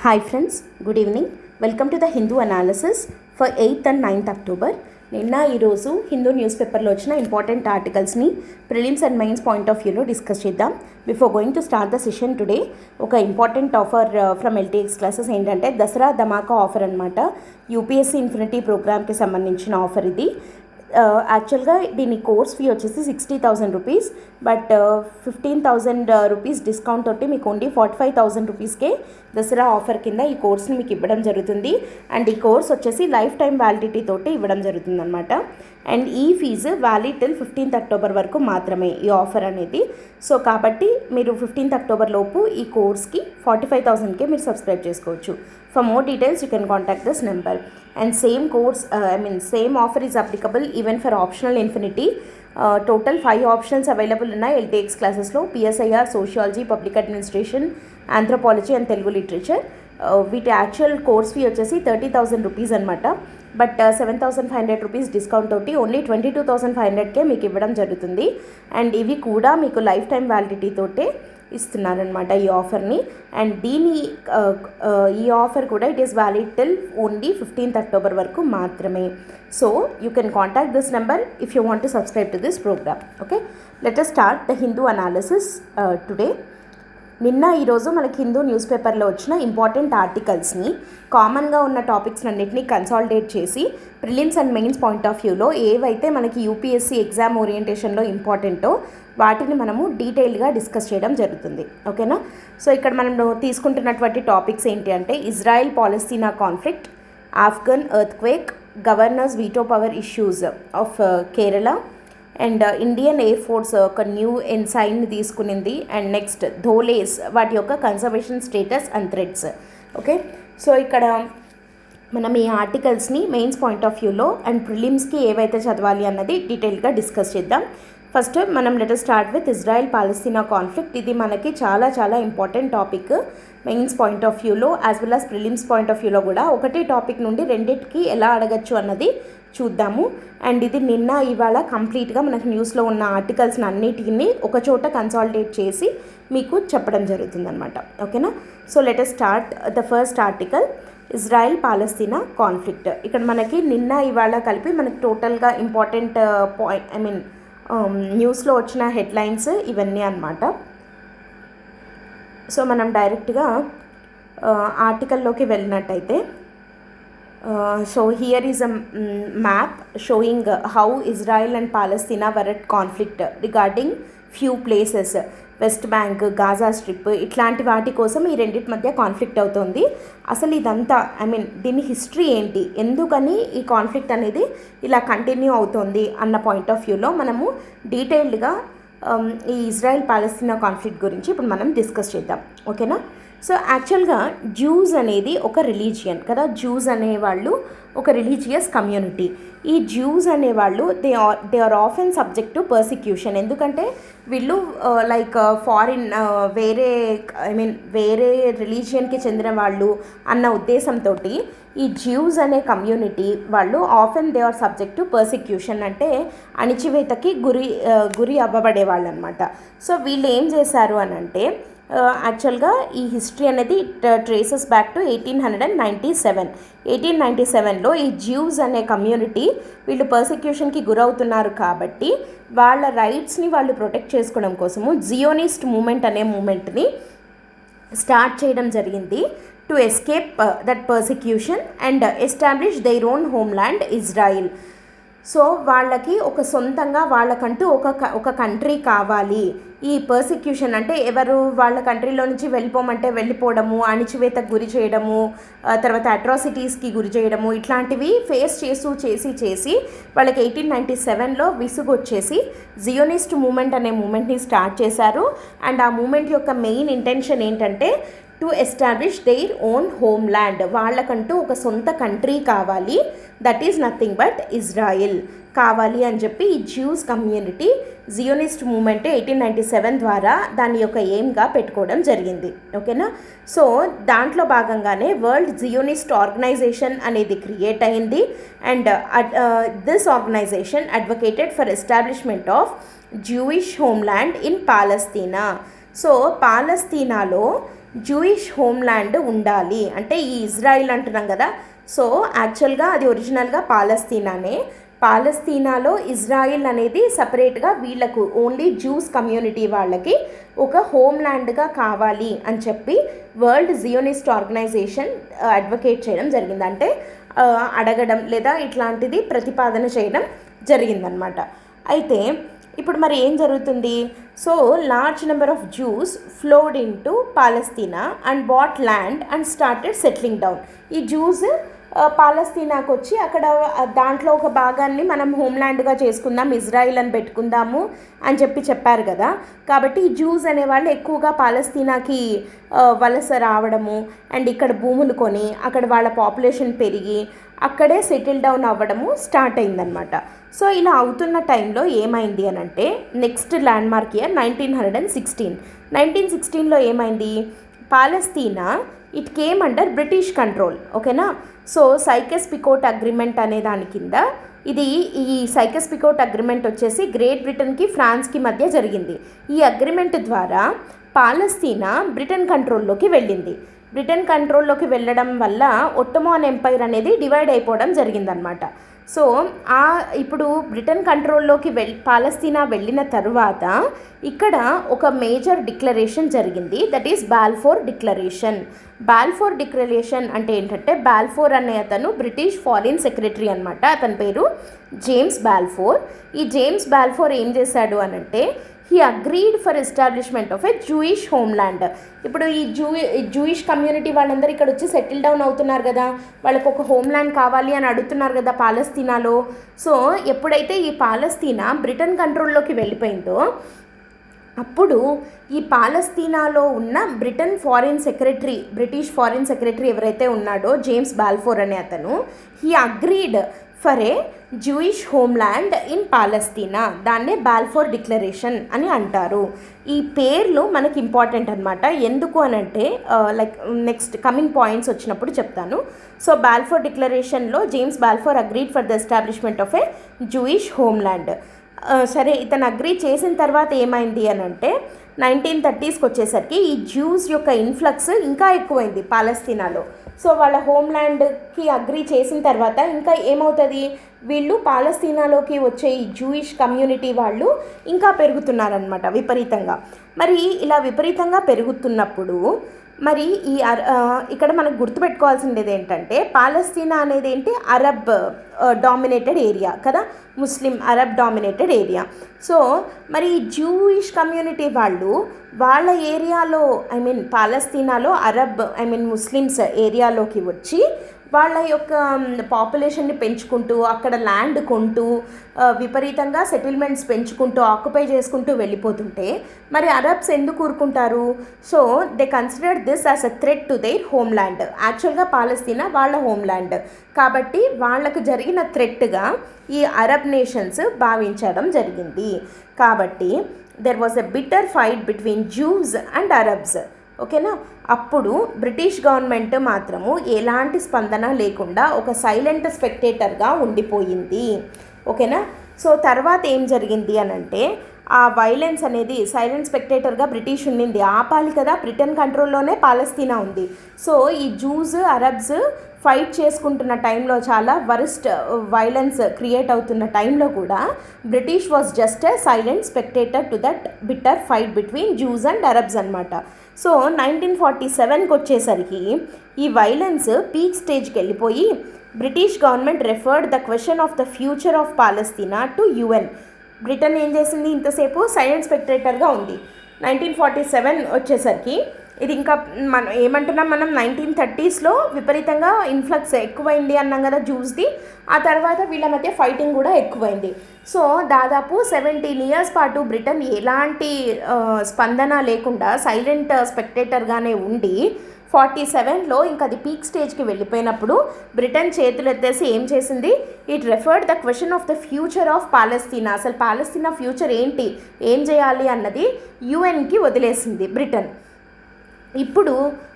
Hi friends, good evening. Welcome to the Hindu analysis for 8th and 9th October. నిన్న ఈరోజు Hindu news పేపర్లో వచ్చిన important ఆర్టికల్స్ని prelims and mains point of వ్యూలో discuss చేద్దాం. Before going to start the session today, ఒక important offer from LTX classes ఏంటంటే Dasara Dhamaka offer అనమాట. యూపీఎస్సీ ఇన్ఫినిటీ ప్రోగ్రామ్కి సంబంధించిన ఆఫర్ ఇది. యాక్చువల్గా దీని కోర్స్ ఫీ వచ్చేసి 60,000 రూపీస్, బట్ 15,000 రూపీస్ డిస్కౌంట్ తోటి మీకు ఓన్లీ 45,000 రూపీస్కే దసరా ఆఫర్ కింద ఈ కోర్స్ని మీకు ఇవ్వడం జరుగుతుంది. అండ్ ఈ కోర్స్ వచ్చేసి లైఫ్ టైం వ్యాలిడిటీ తోటి ఇవ్వడం జరుగుతుంది అనమాట. అండ్ ఈ fee valid till 15th October వరకు మాత్రమే ఈ ఆఫర్ అనేది. సో కాబట్టి మీరు 15th అక్టోబర్ లోపు ఈ కోర్స్కి 45,000కే మీరు సబ్స్క్రైబ్ చేసుకోవచ్చు. For more details, you can contact this number. And same course, same offer is applicable even for optional infinity. Total 5 options available in LTX classes lo PSIR, Sociology, Public Administration, Anthropology and Telugu Literature. వీటి actual course fee వచ్చేసి 30,000 rupees అనమాట. But 7,500 rupees discount తోటి only 22,500కే మీకు ఇవ్వడం జరుగుతుంది. And ఇవి కూడా మీకు లైఫ్ టైం వ్యాలిడిటీ తోటే ఇస్తున్నారనమాట ఈ ఆఫర్ని. అండ్ ఈ ఆఫర్ కూడా it is valid till only 15th October వరకు మాత్రమే. So you can contact this number if you want to subscribe to this program. Okay, let us start the Hindu analysis today. నిన్న ఈరోజు మనకి హిందూ న్యూస్ పేపర్లో వచ్చిన important ఆర్టికల్స్ని, కామన్గా ఉన్న టాపిక్స్ అన్నింటినీ కన్సాలిడేట్ చేసి prelims and mains point of వ్యూలో ఏవైతే మనకి యూపీఎస్సీ ఎగ్జామ్ ఓరియంటేషన్లో ఇంపార్టెంటో వాటిని మనము డీటెయిల్గా డిస్కస్ చేయడం జరుగుతుంది. ఓకేనా? సో ఇక్కడ మనం తీసుకుంటున్నటువంటి టాపిక్స్ ఏంటి అంటే Israel Palestine conflict, Afghan earthquake, governors veto power issues of Kerala, and Indian air force ఒక న్యూ ఎన్సైన్ని తీసుకునింది, అండ్ నెక్స్ట్ ధోలేస్ వాటి యొక్క conservation status and threads. Okay, so ఇక్కడ మనం ఈ ఆర్టికల్స్ని మెయిన్స్ పాయింట్ ఆఫ్ వ్యూలో అండ్ ప్రిలిమ్స్కి ఏవైతే చదవాలి అన్నది డీటెయిల్గా డిస్కస్ చేద్దాం. ఫస్ట్ మనం let us start with Israel Palestine conflict. ఇది మనకి చాలా చాలా important topic mains point of వ్యూలో as well as prelims point of వ్యూలో కూడా. ఒకటే టాపిక్ నుండి రెండింటికి ఎలా అడగచ్చు అన్నది చూద్దాము. అండ్ ఇది నిన్న ఇవాళ కంప్లీట్గా మనకు న్యూస్లో ఉన్న ఆర్టికల్స్ని అన్నిటిని ఒక చోట కన్సాలిడేట్ చేసి మీకు చెప్పడం జరుగుతుందన్నమాట. ఓకేనా? So let us start the first article, Israel Palestine conflict. ఇక్కడ మనకి నిన్న ఇవాళ కలిపి మనకి టోటల్గా ఇంపార్టెంట్ పాయింట్ న్యూస్లో వచ్చిన హెడ్లైన్స్ ఇవన్నీ అన్నమాట. సో మనం డైరెక్ట్గా ఆర్టికల్లోకి వెళ్ళినట్టయితే, so here is a map showing how Israel and Palestine were at conflict regarding few places, West Bank, Gaza Strip, ఇట్లాంటి వాటి కోసం ఈ రెండింటి మధ్య కాన్ఫ్లిక్ట్ అవుతుంది. అసలు ఇదంతా దీని హిస్టరీ ఏంటి, ఎందుకని ఈ కాన్ఫ్లిక్ట్ అనేది ఇలా కంటిన్యూ అవుతుంది అన్న పాయింట్ ఆఫ్ వ్యూలో మనము డీటెయిల్డ్గా ఈ ఇజ్రాయెల్ పాలస్తీనా కాన్ఫ్లిక్ట్ గురించి ఇప్పుడు మనం డిస్కస్ చేద్దాం. ఓకేనా? సో యాక్చువల్గా జ్యూస్ అనేది ఒక రిలీజియన్ కదా. జ్యూస్ అనేవాళ్ళు ఒక రిలీజియస్ కమ్యూనిటీ. ఈ జ్యూస్ అనేవాళ్ళు they are often subject to persecution. ఎందుకంటే వీళ్ళు లైక్ ఫారిన్ వేరే రిలీజియన్కి చెందిన వాళ్ళు అన్న ఉద్దేశంతో ఈ జ్యూస్ అనే కమ్యూనిటీ వాళ్ళు often they are subject to persecution, అంటే అణిచివేతకి గురి అవ్వబడేవాళ్ళు అనమాట. సో వీళ్ళు ఏం చేశారు అని అంటే, యాక్చువల్గా ఈ హిస్టరీ అనేది ట్రేసెస్ బ్యాక్ టు 1897. 1897లో ఈ జ్యూస్ అనే కమ్యూనిటీ వీళ్ళు పర్సిక్యూషన్కి గురవుతున్నారు కాబట్టి వాళ్ళ రైట్స్ని వాళ్ళు ప్రొటెక్ట్ చేసుకోవడం కోసము జియోనిస్ట్ మూమెంట్ అనే మూమెంట్ని స్టార్ట్ చేయడం జరిగింది to escape that persecution and establish their own homeland Israel. So వాళ్ళకి ఒక సొంతంగా వాళ్ళకంటూ ఒక కంట్రీ కావాలి. ఈ పర్సిక్యూషన్ అంటే ఎవరు వాళ్ళ కంట్రీలో నుంచి వెళ్ళిపోమంటే వెళ్ళిపోవడము, అణిచివేతకు గురి చేయడము, తర్వాత అట్రాసిటీస్కి గురి చేయడము, ఇట్లాంటివి ఫేస్ చేసి వాళ్ళకి 1897లో విసుగు వచ్చేసి జియోనిస్ట్ మూమెంట్ అనే మూమెంట్ని స్టార్ట్ చేశారు. అండ్ ఆ మూమెంట్ యొక్క మెయిన్ ఇంటెన్షన్ ఏంటంటే to establish their own home land. వాళ్ళకంటూ ఒక సొంత కంట్రీ కావాలి, that is nothing but Israel కావాలి అని చెప్పి ఈ జ్యూస్ కమ్యూనిటీ జియోనిస్ట్ మూమెంట్ 1897 ద్వారా దాని యొక్క ఎయిమ్గా పెట్టుకోవడం జరిగింది. ఓకేనా? సో దాంట్లో భాగంగానే వరల్డ్ జియోనిస్ట్ ఆర్గనైజేషన్ అనేది క్రియేట్ అయింది. And this organization advocated for establishment of Jewish homeland in Palestine. So పాలస్తీనాలో జూయిష్ హోమ్ల్యాండ్ ఉండాలి. అంటే ఈ ఇజ్రాయిల్ అంటున్నాం కదా, సో యాక్చువల్గా అది ఒరిజినల్గా పాలస్తీనానే. పాలస్తీనాలో ఇజ్రాయిల్ అనేది సపరేట్గా వీళ్ళకు ఓన్లీ జ్యూస్ కమ్యూనిటీ వాళ్ళకి ఒక హోమ్ల్యాండ్గా కావాలి అని చెప్పి వరల్డ్ జియోనిస్ట్ ఆర్గనైజేషన్ అడ్వకేట్ చేయడం జరిగింది. అంటే అడగడం లేదా ఇట్లాంటిది ప్రతిపాదన చేయడం జరిగిందనమాట. అయితే ఇప్పుడు మరి ఏం జరుగుతుంది? So large number of Jews flowed into పాలస్తీనా and bought land and started settling down. ఈ జ్యూస్ పాలస్తీనాకు వచ్చి అక్కడ దాంట్లో ఒక భాగాన్ని మనం హోమ్ల్యాండ్గా చేసుకుందాం, ఇజ్రాయిల్ అని పెట్టుకుందాము అని చెప్పారు కదా. కాబట్టి ఈ జ్యూస్ అనేవాళ్ళు ఎక్కువగా పాలస్తీనాకి వలస రావడము అండ్ ఇక్కడ భూములు కొని అక్కడ వాళ్ళ పాపులేషన్ పెరిగి అక్కడే సెటిల్ డౌన్ అవ్వడము స్టార్ట్ అయిందనమాట. సో ఇలా అవుతున్న టైంలో ఏమైంది అని అంటే నెక్స్ట్ ల్యాండ్మార్క్ ఇయర్ 1916లో ఏమైంది? Palestine it came under British control. ఓకేనా. సో సైకస్-పికోట్ అగ్రిమెంట్ అనే దాని కింద ఈ సైకస్-పికోట్ అగ్రిమెంట్ వచ్చేసి గ్రేట్ బ్రిటన్కి ఫ్రాన్స్కి మధ్య జరిగింది. ఈ అగ్రిమెంట్ ద్వారా పాలస్తీనా బ్రిటన్ కంట్రోల్లోకి వెళ్ళింది. బ్రిటన్ కంట్రోల్లోకి వెళ్ళడం వల్ల ఒట్టోమన్ ఎంపైర్ అనేది డివైడ్ అయిపోవడం జరిగిందనమాట. సో ఇప్పుడు బ్రిటన్ కంట్రోల్లోకి పాలస్తీనా వెళ్ళిన తర్వాత ఇక్కడ ఒక మేజర్ డిక్లరేషన్ జరిగింది, that is Balfour declaration. Balfour declaration అంటే ఏంటంటే, బాల్ఫోర్ అనే అతను బ్రిటిష్ ఫారిన్ సెక్రటరీ అనమాట. అతని పేరు జేమ్స్ బాల్ఫోర్. ఈ జేమ్స్ బాల్ఫోర్ ఏం చేశాడు అనంటే he agreed for establishment of a Jewish homeland. ఇప్పుడు ఈ జూయిష్ కమ్యూనిటీ వాళ్ళందరూ ఇక్కడ వచ్చి సెటిల్ డౌన్ అవుతున్నారు కదా, వాళ్ళకు ఒక హోమ్ల్యాండ్ కావాలి అని అడుగుతున్నారు కదా పాలస్తీనాలో. సో ఎప్పుడైతే ఈ పాలస్తీనా బ్రిటన్ కంట్రోల్లోకి వెళ్ళిపోయిందో అప్పుడు ఈ పాలస్తీనాలో ఉన్న బ్రిటిష్ ఫారిన్ సెక్రటరీ ఎవరైతే ఉన్నాడో జేమ్స్ బాల్ఫోర్ అనే అతను, he agreed for a Jewish homeland in Palestine. దాన్నే బాల్ఫోర్ డిక్లరేషన్ అని అంటారు. ఈ పేర్లు మనకి ఇంపార్టెంట్ అనమాట. ఎందుకు అనంటే లైక్ నెక్స్ట్ కమింగ్ పాయింట్స్ వచ్చినప్పుడు చెప్తాను. సో బాల్ఫోర్ డిక్లరేషన్లో James Balfour agreed for the establishment of a Jewish homeland. సరే, ఇతను అగ్రీ చేసిన తర్వాత ఏమైంది అని అంటే 1930స్కి వచ్చేసరికి ఈ జ్యూస్ యొక్క ఇన్ఫ్లక్స్ ఇంకా ఎక్కువైంది పాలస్తీనాలో. సో వాళ్ళ హోమ్ల్యాండ్కి అగ్రీ చేసిన తర్వాత ఇంకా ఏమవుతుంది, వీళ్ళు పాలస్తీనాలోకి వచ్చే ఈ జూయిష్ కమ్యూనిటీ వాళ్ళు ఇంకా పెరుగుతున్నారనమాట విపరీతంగా. మరి ఇలా విపరీతంగా పెరుగుతున్నప్పుడు మరి ఇక్కడ మనకు గుర్తుపెట్టుకోవాల్సింది ఏంటంటే, పాలస్తీనా అనేది ఏంటి, అరబ్ డామినేటెడ్ ఏరియా కదా, ముస్లిం అరబ్ డామినేటెడ్ ఏరియా. సో మరి జూయిష్ కమ్యూనిటీ వాళ్ళు వాళ్ళ ఏరియాలో పాలస్తీనాలో ముస్లిమ్స్ ఏరియాలోకి వచ్చి వాళ్ళ యొక్క పాపులేషన్ని పెంచుకుంటూ అక్కడ ల్యాండ్ కొంటూ విపరీతంగా సెటిల్మెంట్స్ పెంచుకుంటూ ఆక్యుపై చేసుకుంటూ వెళ్ళిపోతుంటే మరి అరబ్స్ ఎందుకు ఊరుకుంటారు? So they considered this as a threat to their homeland. యాక్చువల్గా పాలస్తీనా వాళ్ళ హోమ్ల్యాండ్ కాబట్టి వాళ్లకు జరిగిన థ్రెట్గా ఈ అరబ్ నేషన్స్ భావించడం జరిగింది. కాబట్టి there was a bitter fight between juice and Arabs. ఓకేనా. అప్పుడు బ్రిటిష్ గవర్నమెంట్ మాత్రము ఎలాంటి స్పందన లేకుండా ఒక సైలెంట్ స్పెక్టేటర్గా ఉండిపోయింది. ఓకేనా. సో తర్వాత ఏం జరిగింది అని అంటే, ఆ వైలెన్స్ అనేది సైలెంట్ స్పెక్టేటర్గా బ్రిటిష్ ఉండింది, ఆపాలి కదా, బ్రిటన్ కంట్రోల్లోనే పాలస్తీనా ఉంది. సో ఈ జూస్ అరబ్స్ ఫైట్ చేసుకుంటున్న టైంలో, చాలా వరస్ట్ వైలెన్స్ క్రియేట్ అవుతున్న టైంలో కూడా British was just a silent spectator to that bitter fight between juice and Arabs అనమాట. సో 1947కి వచ్చేసరికి ఈ వైలెన్స్ పీక్ స్టేజ్కి వెళ్ళిపోయి British government referred the question of the future of Palestine to UN. Britain ఏం చేసింది, ఇంతసేపు సైలెంట్ స్పెక్టేటర్గా ఉంది. 1947 వచ్చేసరికి ఇది ఇంకా మనం ఏమంటున్నాం, మనం 1930స్లో విపరీతంగా ఇన్ఫ్లక్స్ ఎక్కువైంది అన్నాం కదా జూస్ది. ఆ తర్వాత వీళ్ళ మధ్య ఫైటింగ్ కూడా ఎక్కువైంది. సో దాదాపు 17 years పాటు బ్రిటన్ ఎలాంటి స్పందన లేకుండా సైలెంట్ స్పెక్టేటర్గానే ఉండి 47లో ఇంకా అది పీక్ స్టేజ్కి వెళ్ళిపోయినప్పుడు బ్రిటన్ చేతులు ఎత్తేసి ఏం చేసింది, it referred the question of the future of Palestine. అసలు పాలస్తీనా ఫ్యూచర్ ఏంటి, ఏం చేయాలి అన్నది UNకి వదిలేసింది బ్రిటన్. ఇప్పుడు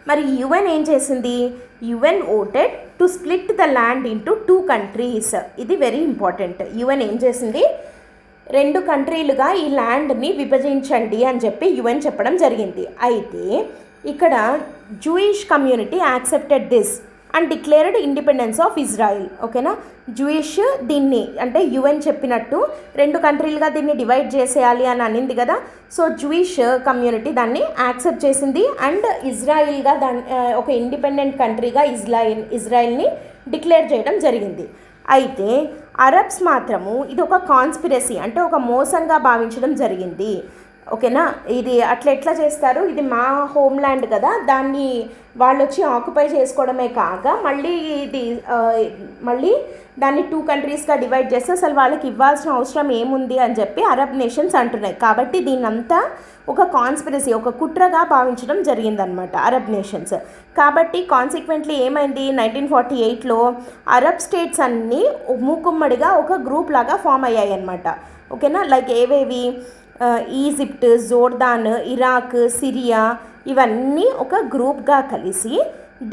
మరి UN ఏం చేసింది, UN voted to split the land into 2 countries. ఇది వెరీ ఇంపార్టెంట్. UN ఏం చేసింది, 2 కంట్రీలుగా ఈ ల్యాండ్ని విభజించండి అని చెప్పి UN చెప్పడం జరిగింది. అయితే ఇక్కడ Jewish community accepted this and declared independence of Israel. ఓకేనా, జూయిష్ దీన్ని అంటే యుఎన్ చెప్పినట్టు 2 కంట్రీలుగా దీన్ని డివైడ్ చేసేయాలి అని అనింది కదా. సో జూయిష్ కమ్యూనిటీ దాన్ని యాక్సెప్ట్ చేసింది అండ్ ఇజ్రాయిల్గా ఒక ఇండిపెండెంట్ కంట్రీగా ఇజ్రాయిల్ని డిక్లేర్ చేయడం జరిగింది. అయితే అరబ్స్ మాత్రము ఇది ఒక కాన్స్పిరసీ అంటే ఒక మోసంగా భావించడం జరిగింది. ఓకేనా, ఇది ఎట్లా చేస్తారు, ఇది మా హోమ్ల్యాండ్ కదా, దాన్ని వాళ్ళు వచ్చి ఆక్యుపై చేసుకోవడమే కాక మళ్ళీ దాన్ని 2 కంట్రీస్గా డివైడ్ చేస్తే అసలు వాళ్ళకి ఇవ్వాల్సిన అవసరం ఏముంది అని చెప్పి అరబ్ నేషన్స్ అంటున్నాయి. కాబట్టి దీన్నంతా ఒక కాన్స్పిరసీ ఒక కుట్రగా భావించడం జరిగిందనమాట అరబ్ నేషన్స్. కాబట్టి కాన్సిక్వెంట్లీ ఏమైంది, 1948లో అరబ్ స్టేట్స్ అన్నీ మూకుమ్మడిగా ఒక గ్రూప్ లాగా ఫామ్ అయ్యాయి అనమాట. ఓకేనా, లైక్ ఏవేవి, ఈజిప్ట్, జోర్దాన్, ఇరాక్, సిరియా ఇవన్నీ ఒక గ్రూప్గా కలిసి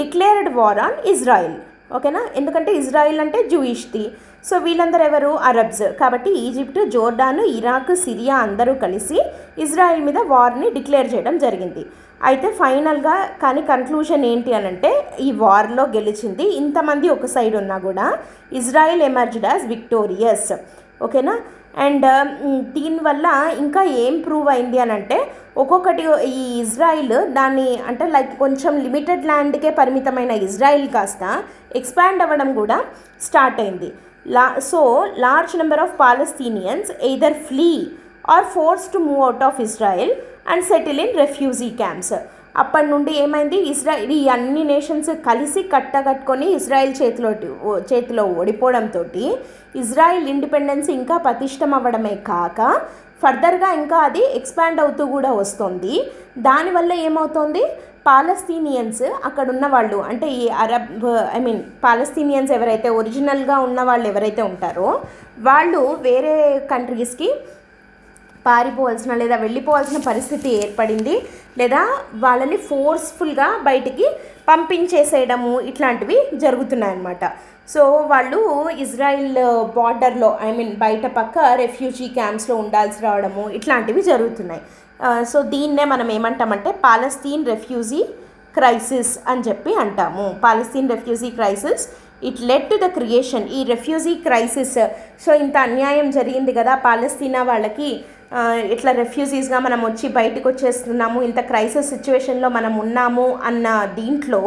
డిక్లేర్డ్ వార్ ఆన్ ఇజ్రాయిల్. ఓకేనా, ఎందుకంటే ఇజ్రాయిల్ అంటే జూయిష్ది. సో వీళ్ళందరూ ఎవరు, అరబ్స్. కాబట్టి ఈజిప్ట్, జోర్డాన్, ఇరాక్, సిరియా అందరూ కలిసి ఇజ్రాయిల్ మీద వార్ని డిక్లేర్ చేయడం జరిగింది. అయితే ఫైనల్గా కానీ కన్క్లూషన్ ఏంటి అని అంటే ఈ వార్లో గెలిచింది ఇంతమంది ఒక సైడ్ ఉన్నా కూడా ఇజ్రాయిల్ ఎమర్జ్డ్ యాజ్ విక్టోరియస్. ఓకేనా, అండ్ దీనివల్ల ఇంకా ఏం ప్రూవ్ అయింది అని అంటే ఒక్కొక్కటి ఈ ఇజ్రాయిల్ దాన్ని అంటే లైక్ కొంచెం లిమిటెడ్ ల్యాండ్కే పరిమితమైన ఇజ్రాయిల్ కాస్త ఎక్స్పాండ్ అవ్వడం కూడా స్టార్ట్ అయింది. So large number of Palestinians either flee or forced to move out of Israel and settle in refugee camps. అప్పటి నుండి ఏమైంది, ఈ అన్ని నేషన్స్ కలిసి కట్టగట్టుకొని ఇజ్రాయిల్ చేతిలో ఓడిపోవడంతో ఇజ్రాయిల్ ఇండిపెండెన్స్ ఇంకా పటిష్టం అవ్వడమే కాక ఫర్దర్గా ఇంకా అది ఎక్స్పాండ్ అవుతూ కూడా వస్తుంది. దానివల్ల ఏమవుతుంది, పాలస్తీనియన్స్ అక్కడ ఉన్న వాళ్ళు అంటే ఈ పాలస్తీనియన్స్ ఎవరైతే ఒరిజినల్గా ఉన్న వాళ్ళు ఎవరైతే ఉంటారో వాళ్ళు వేరే కంట్రీస్కి పారిపోవాల్సిన లేదా వెళ్ళిపోవాల్సిన పరిస్థితి ఏర్పడింది, లేదా వాళ్ళని ఫోర్స్ఫుల్గా బయటికి పంపించేసేయడము ఇట్లాంటివి జరుగుతున్నాయన్నమాట. సో వాళ్ళు ఇజ్రాయిల్ బార్డర్లో బయట పక్క రెఫ్యూజీ క్యాంప్స్లో ఉండాల్సి రావడము ఇట్లాంటివి జరుగుతున్నాయి. సో దీన్నే మనం ఏమంటామంటే పాలస్తీన్ రెఫ్యూజీ క్రైసిస్ అని చెప్పి అంటాము. Palestine refugee crisis it led to the creation ఈ రెఫ్యూజీ క్రైసిస్. సో ఇంత అన్యాయం జరిగింది కదా పాలస్తీనా వాళ్ళకి, ఇట్లా రెఫ్యూజీస్గా మనం వచ్చి బయటకు వచ్చేస్తున్నాము, ఇంత క్రైసిస్ సిచ్యువేషన్లో మనం ఉన్నాము అన్న దీంట్లో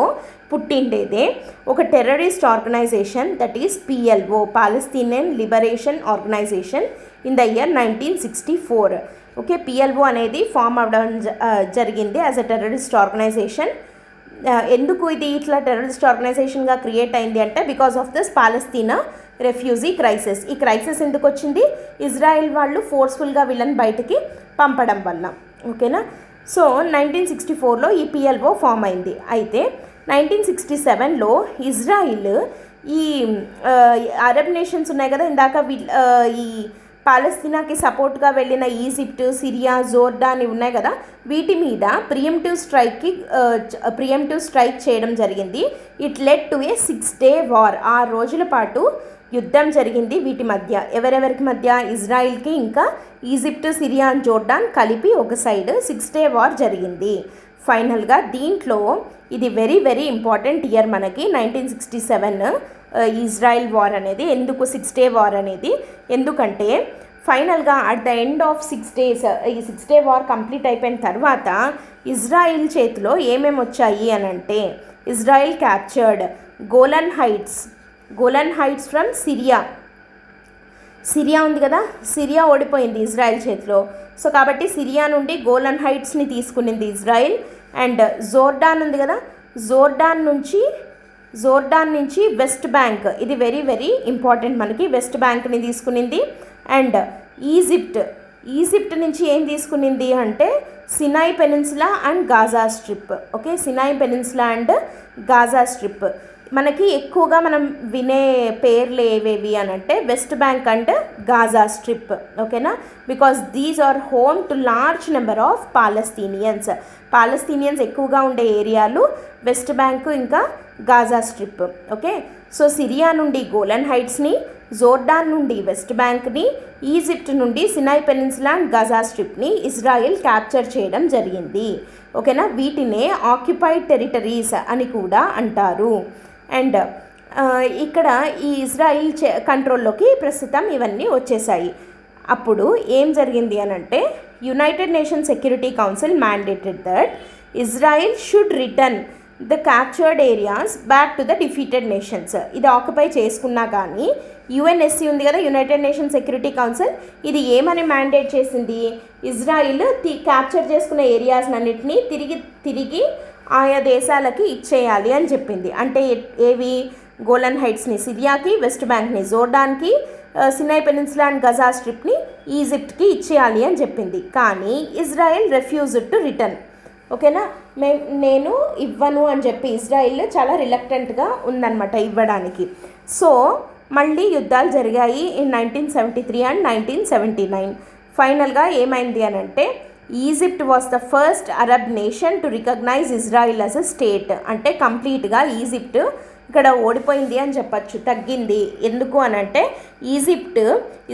పుట్టిండేదే ఒక terrorist organisation that is PLO, Palestinian liberation organisation in the year 1964. Okay, PLO అనేది ఫామ్ అవ్వడం జరిగింది యాజ్ అ టెర్రరిస్ట్ ఆర్గనైజేషన్. ఎందుకు ఇది ఇట్లా టెర్రరిస్ట్ ఆర్గనైజేషన్గా క్రియేట్ అయింది అంటే because of this Palestine refugee crisis. ఈ క్రైసిస్ ఎందుకు వచ్చింది, ఇజ్రాయిల్ వాళ్ళు ఫోర్స్ఫుల్గా వీళ్ళని బయటికి పంపడం వల్ల. ఓకేనా, సో 1964లో ఈ PLO ఫామ్ అయింది. అయితే 1967లో ఇజ్రాయిల్ ఈ అరబ్ నేషన్స్ ఉన్నాయి కదా ఇందాక ఈ పాలస్తీనాకి సపోర్ట్గా వెళ్ళిన ఈజిప్ట్, సిరియా, జోర్డాన్ ఉన్నాయి కదా, వీటి మీద ప్రియంటివ్ స్ట్రైక్ చేయడం జరిగింది. It led to A 6-day war. 6 రోజుల పాటు యుద్ధం జరిగింది వీటి మధ్య. ఎవరెవరికి మధ్య, ఇజ్రాయిల్కి ఇంకా ఈజిప్ట్, సిరియా, జోర్డాన్ కలిపి ఒక సైడ్ 6-day వార్ జరిగింది. ఫైనల్గా దీంట్లో ఇది వెరీ వెరీ ఇంపార్టెంట్ ఇయర్ మనకి 1967 ఇజ్రాయిల్ వార్ అనేది. ఎందుకు 6-day వార్ అనేది, ఎందుకంటే ఫైనల్గా at the end of 6 days ఈ 6-day వార్ కంప్లీట్ అయిపోయిన తర్వాత ఇజ్రాయిల్ చేతిలో ఏమేమి వచ్చాయి అని అంటే Israel captured Golan heights from Syria ఉంది కదా, సిరియా ఓడిపోయింది ఇజ్రాయిల్ చేతిలో. సో కాబట్టి సిరియా నుండి గోలన్ హైట్స్ని తీసుకునింది ఇజ్రాయిల్. అండ్ జోర్డాన్ ఉంది కదా, జోర్డాన్ నుంచి వెస్ట్ బ్యాంక్, ఇది వెరీ వెరీ ఇంపార్టెంట్ మనకి, వెస్ట్ బ్యాంక్ని తీసుకునింది. అండ్ ఈజిప్ట్ నుంచి ఏం తీసుకునింది అంటే Sinai peninsula and Gaza Strip. Okay, Sinai peninsula and Gaza Strip. మనకి ఎక్కువగా మనం వినే పేర్లు ఏవేవి అని అంటే West Bank and Gaza Strip. ఓకేనా, because these are home to large number of Palestinians ఎక్కువగా ఉండే ఏరియాలు వెస్ట్ బ్యాంక్ ఇంకా Gaza Strip. Okay, so Syria నుండి గోలన్ హైట్స్ని, జోర్డాన్ నుండి వెస్ట్ బ్యాంక్ని, ఈజిప్ట్ నుండి సినాయ్ పెనిన్సులా అండ్ గజా స్ట్రిప్ని ఇజ్రాయెల్ క్యాప్చర్ చేయడం జరిగింది. ఓకేనా, వీటినే ఆక్యుపైడ్ టెరిటరీస్ అని కూడా అంటారు. అండ్ ఇక్కడ ఈ ఇజ్రాయిల్ కంట్రోల్లోకి ప్రస్తుతం ఇవన్నీ వచ్చేసాయి. అప్పుడు ఏం జరిగింది అని అంటే, United nation security council mandated that Israel should return the captured areas back to the defeated nations. ఇది ఆక్యుపై చేసుకున్నా కానీ యుఎన్ఎస్సి ఉంది కదా, యునైటెడ్ నేషన్ సెక్యూరిటీ కౌన్సిల్, ఇది ఏమని మ్యాండేట్ చేసింది, ఇజ్రాయిల్ క్యాప్చర్ చేసుకున్న ఏరియాస్ అన్నిటినీ తిరిగి ఆయా దేశాలకి ఇచ్చేయాలి అని చెప్పింది. అంటే ఏవి, గోలన్ హైట్స్ని సిరియాకి, వెస్ట్ బ్యాంక్ని జోర్డాన్కి, సినాయ్ పెనిన్సులా అండ్ గజా స్ట్రిప్ని ఈజిప్ట్కి ఇచ్చేయాలి అని చెప్పింది. కానీ ఇజ్రాయెల్ రెఫ్యూజ్డ్ టు రిటర్న్. ఓకేనా, నేను ఇవ్వను అని చెప్పి ఇజ్రాయిల్ చాలా రిలక్టెంట్గా ఉందన్నమాట ఇవ్వడానికి. సో మళ్ళీ యుద్ధాలు జరిగాయి ఇన్ 1973 అండ్ 1979. ఫైనల్గా ఏమైంది అని అంటే, Egypt was the first Arab nation to recognise Israel as a state. అంటే కంప్లీట్గా ఈజిప్ట్ ఇక్కడ ఓడిపోయింది అని చెప్పచ్చు, తగ్గింది. ఎందుకు అని అంటే, ఈజిప్ట్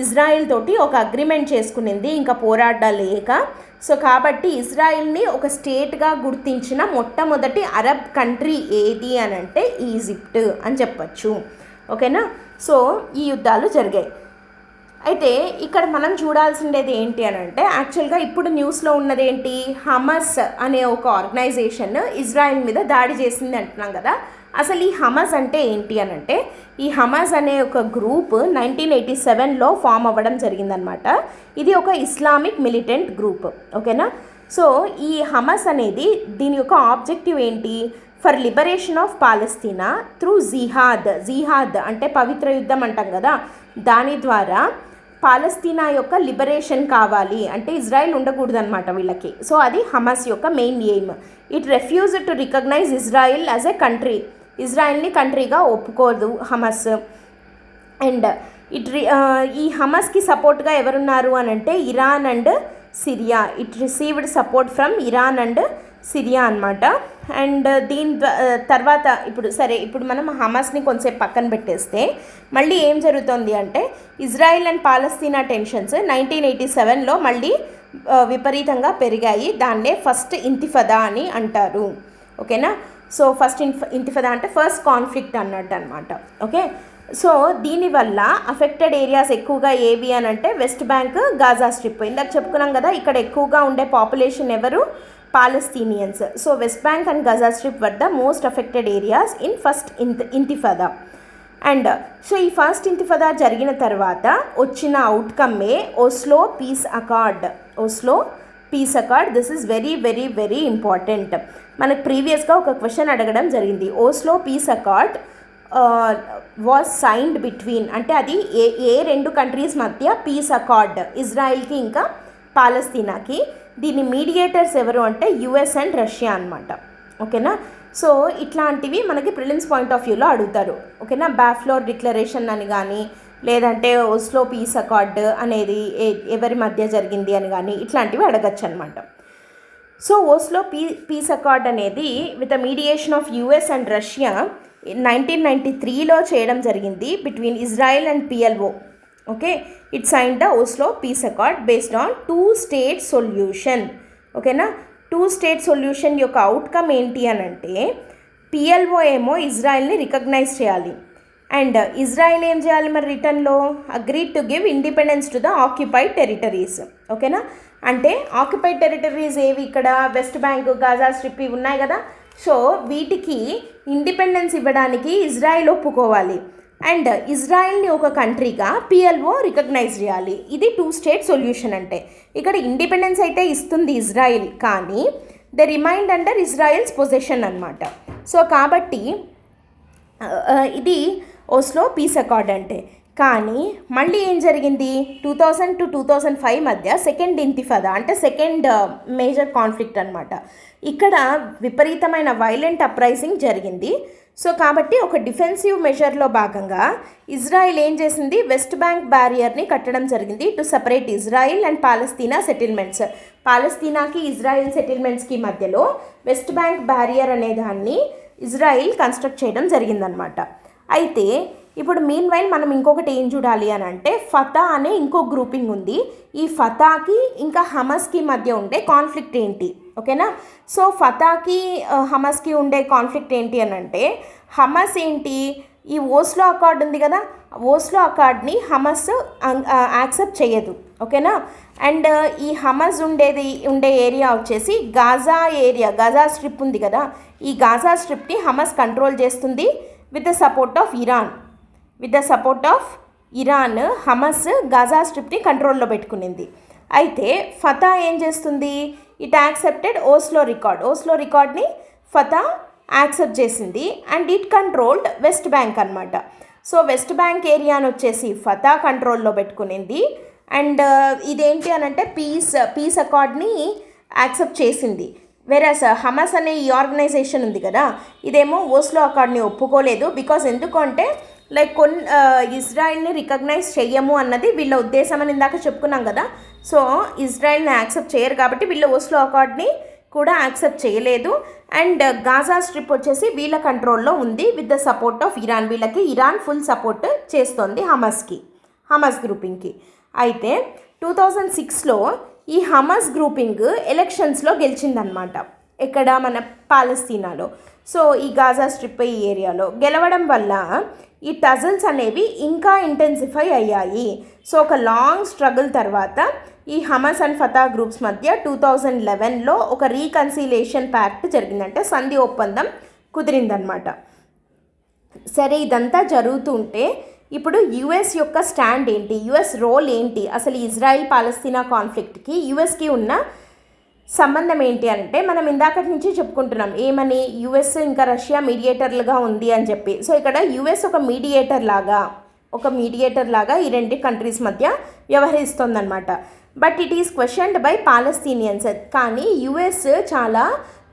ఇజ్రాయిల్ తోటి ఒక అగ్రిమెంట్ చేసుకునింది ఇంకా పోరాడలేక. సో కాబట్టి ఇజ్రాయిల్ని ఒక స్టేట్గా గుర్తించిన మొట్టమొదటి అరబ్ కంట్రీ ఏది అని అంటే ఈజిప్ట్ అని చెప్పచ్చు. ఓకేనా, సో ఈ యుద్ధాలు జరిగాయి. అయితే ఇక్కడ మనం చూడాల్సిండేది ఏంటి అని అంటే, యాక్చువల్గా ఇప్పుడు న్యూస్లో ఉన్నది ఏంటి, హమస్ అనే ఒక ఆర్గనైజేషన్ ఇజ్రాయిల్ మీద దాడి చేసింది అంటున్నాం కదా. అసలు ఈ హమస్ అంటే ఏంటి అని అంటే, ఈ హమస్ అనే ఒక గ్రూప్ 1987లో ఫామ్ అవ్వడం జరిగిందనమాట. ఇది ఒక ఇస్లామిక్ మిలిటెంట్ గ్రూప్. ఓకేనా, సో ఈ హమస్ అనేది దీని యొక్క ఆబ్జెక్టివ్ ఏంటి, for liberation of Palestine through jihad అంటే పవిత్ర యుద్ధం అంటాం కదా, దాని ద్వారా పాలస్తీనా యొక్క లిబరేషన్ కావాలి అంటే ఇజ్రాయిల్ ఉండకూడదు అనమాట వీళ్ళకి. సో అది హమస్ యొక్క main aim. It refuse to recognise Israel as a country. ఇజ్రాయిల్ని కంట్రీగా ఒప్పుకోదు హమస్. అండ్ ఈ హమస్కి సపోర్ట్గా ఎవరున్నారు అని అంటే Iran and Syria. It received support from Iran and Syria అనమాట. అండ్ దీని తర్వాత ఇప్పుడు మనం హమాస్ని కొంచెంసేపు పక్కన పెట్టేస్తే మళ్ళీ ఏం జరుగుతుంది అంటే, ఇజ్రాయిల్ అండ్ పాలస్తీనా టెన్షన్స్ 1987లో మళ్ళీ విపరీతంగా పెరిగాయి. దాన్నే ఫస్ట్ ఇంతిఫదా అని అంటారు. ఓకేనా, సో ఫస్ట్ ఇంతిఫదా అంటే ఫస్ట్ కాన్ఫ్లిక్ట్ అన్నట్టు అనమాట. ఓకే, సో దీనివల్ల అఫెక్టెడ్ ఏరియాస్ ఎక్కువగా ఏవి అని అంటే వెస్ట్ బ్యాంక్, గాజా స్ట్రిప్. ఇందాక చెప్పుకున్నాం కదా, ఇక్కడ ఎక్కువగా ఉండే పాపులేషన్ ఎవరు, Palestinians. So West Bank and Gaza Strip were the most affected areas in first intifada. And so ఈ ఫస్ట్ ఇంతిఫదా జరిగిన తర్వాత వచ్చిన అవుట్కమ్మే Oslo peace accord. This is very very very important. మనకు ప్రీవియస్గా ఒక క్వశ్చన్ అడగడం జరిగింది, Oslo peace accord was signed between, అంటే అది ఏ రెండు కంట్రీస్ మధ్య పీస్ అకార్డ్, ఇజ్రాయిల్కి ఇంకా పాలస్తీనాకి. దీని మీడియేటర్స్ ఎవరు అంటే యుఎస్ అండ్ రష్యా అనమాట. ఓకేనా, సో ఇట్లాంటివి మనకి ప్రిలిమ్స్ పాయింట్ ఆఫ్ వ్యూలో అడుగుతారు. ఓకేనా, బాఫ్లోర్ డిక్లరేషన్ అని కానీ, లేదంటే ఓస్లో పీస్ అకార్డ్ అనేది ఎవరి మధ్య జరిగింది అని కానీ, ఇట్లాంటివి అడగచ్చు అనమాట. సో ఓస్లో పీస్ అకార్డ్ అనేది with the mediation of US and Russia 1993లో చేయడం జరిగింది between Israel and PLO. Okay, it sign the Oslo peace accord based on 2 state solution. ఓకేనా, 2 స్టేట్ సొల్యూషన్ యొక్క అవుట్కమ్ ఏంటి అని అంటే, పిఎల్ఓ ఏమో ఇజ్రాయెల్ని రికగ్నైజ్ చేయాలి, అండ్ ఇజ్రాయెల్ ఏం చేయాలి మరి రిటర్న్లో, agreed to give independence to the occupied territories. ఓకేనా, అంటే ఆక్యుపైడ్ టెరిటరీస్ ఏవి, ఇక్కడ వెస్ట్ బ్యాంక్, గాజా స్ట్రిప్ ఇవి ఉన్నాయి కదా. సో వీటికి ఇండిపెండెన్స్ ఇవ్వడానికి ఇజ్రాయెల్ ఒప్పుకోవాలి, అండ్ ఇజ్రాయెల్ని ఒక కంట్రీగా పిఎల్ఓ రికగ్నైజ్ చేయాలి. ఇది 2 స్టేట్ సొల్యూషన్. అంటే ఇక్కడ ఇండిపెండెన్స్ అయితే ఇస్తుంది ఇజ్రాయెల్, కానీ they remained under Israel's position అనమాట. సో కాబట్టి ఇది ఓస్లో పీస్ అకార్డ్ అంటే. కానీ మళ్ళీ ఏం జరిగింది, 2000 to 2005 మధ్య సెకండ్ ఇంతిఫదా అంటే సెకండ్ మేజర్ కాన్ఫ్లిక్ట్ అనమాట. ఇక్కడ విపరీతమైన వైలెంట్ అప్రైజింగ్ జరిగింది. సో కాబట్టి ఒక డిఫెన్సివ్ మెజర్లో భాగంగా ఇజ్రాయిల్ ఏం చేసింది, వెస్ట్ బ్యాంక్ బ్యారియర్ని కట్టడం జరిగింది to separate Israel and Palestine settlements. పాలస్తీనాకి ఇజ్రాయిల్ సెటిల్మెంట్స్కి మధ్యలో వెస్ట్ బ్యాంక్ బ్యారియర్ అనే దాన్ని ఇజ్రాయిల్ కన్స్ట్రక్ట్ చేయడం జరిగిందనమాట. అయితే ఇప్పుడు మీన్ వైల్ మనం ఇంకొకటి ఏం చూడాలి అని అంటే ఫతా అనే ఇంకో గ్రూపింగ్ ఉంది. ఈ ఫతాకి ఇంకా హమస్కి మధ్య ఉండే కాన్ఫ్లిక్ట్ ఏంటి, ఓకేనా. సో ఫతాకి హమస్కి ఉండే కాన్ఫ్లిక్ట్ ఏంటి అని అంటే, హమస్ ఏంటి, ఈ ఓస్లో అకార్డ్ ఉంది కదా, ఓస్లో అకార్డ్ని హమస్ యాక్సెప్ట్ చేయదు, ఓకేనా. అండ్ ఈ హమస్ ఉండే ఏరియా వచ్చేసి గాజా ఏరియా, గాజా స్ట్రిప్ ఉంది కదా, ఈ గాజా స్ట్రిప్ని హమస్ కంట్రోల్ చేస్తుంది with the support of Iran. Hamas Gaza స్ట్రిప్ని కంట్రోల్లో పెట్టుకునింది. అయితే ఫతా ఏం చేస్తుంది, ఇట్ యాక్సెప్టెడ్ ఓస్లో రికార్డ్ని ఫతా యాక్సెప్ట్ చేసింది and it controlled West Bank అనమాట. సో వెస్ట్ బ్యాంక్ ఏరియాని వచ్చేసి ఫతా కంట్రోల్లో పెట్టుకునింది. అండ్ ఇదేంటి అని అంటే పీస్ అకార్డ్ని యాక్సెప్ట్ చేసింది. వెరస్ హమస్ అనే ఈ ఆర్గనైజేషన్ ఉంది కదా, ఇదేమో ఓస్లో అకార్డ్ని ఒప్పుకోలేదు. బికాజ్ ఎందుకంటే లైక్ ఇజ్రాయిల్ని రికగ్నైజ్ చెయ్యము అన్నది వీళ్ళ ఉద్దేశం అని ఇందాక చెప్పుకున్నాం కదా. సో ఇజ్రాయిల్ని యాక్సెప్ట్ చేయరు కాబట్టి వీళ్ళ ఓస్లో అకార్డ్ని కూడా యాక్సెప్ట్ చేయలేదు. అండ్ గాజా స్ట్రిప్ వచ్చేసి వీళ్ళ కంట్రోల్లో ఉంది with the support of Iran. వీళ్ళకి ఇరాన్ ఫుల్ సపోర్ట్ చేస్తుంది హమస్ గ్రూపింగ్కి. అయితే 2006లో ఈ హమస్ గ్రూపింగ్ ఎలక్షన్స్లో గెలిచిందనమాట, ఇక్కడ మన పాలస్తీనాలో. సో ఈ గాజా స్ట్రిప్ ఈ ఏరియాలో గెలవడం వల్ల ఈ టజల్స్ అనేవి ఇంకా ఇంటెన్సిఫై అయ్యాయి. సో ఒక లాంగ్ స్ట్రగుల్ తర్వాత ఈ హమస్ అండ్ ఫతా గ్రూప్స్ మధ్య 2011లో ఒక రీకన్సిలేషన్ ప్యాక్ట్ జరిగిందంటే సంధి ఒప్పందం కుదిరిందనమాట. సరే, ఇదంతా జరుగుతుంటే ఇప్పుడు యుఎస్ యొక్క స్టాండ్ ఏంటి, యుఎస్ రోల్ ఏంటి, అసలు ఇజ్రాయిల్ పాలస్తీనా కాన్ఫ్లిక్ట్కి యుఎస్కి ఉన్న సంబంధం ఏంటి అంటే, మనం ఇందాకటి నుంచి చెప్పుకుంటున్నాం ఏమని, యుఎస్ ఇంకా రష్యా మీడియేటర్లుగా ఉంది అని చెప్పి. సో ఇక్కడ యుఎస్ ఒక మీడియేటర్ లాగా ఈ రెండు కంట్రీస్ మధ్య వ్యవహరిస్తుందన్నమాట. But it is questioned by Palestinians. కానీ యుఎస్ చాలా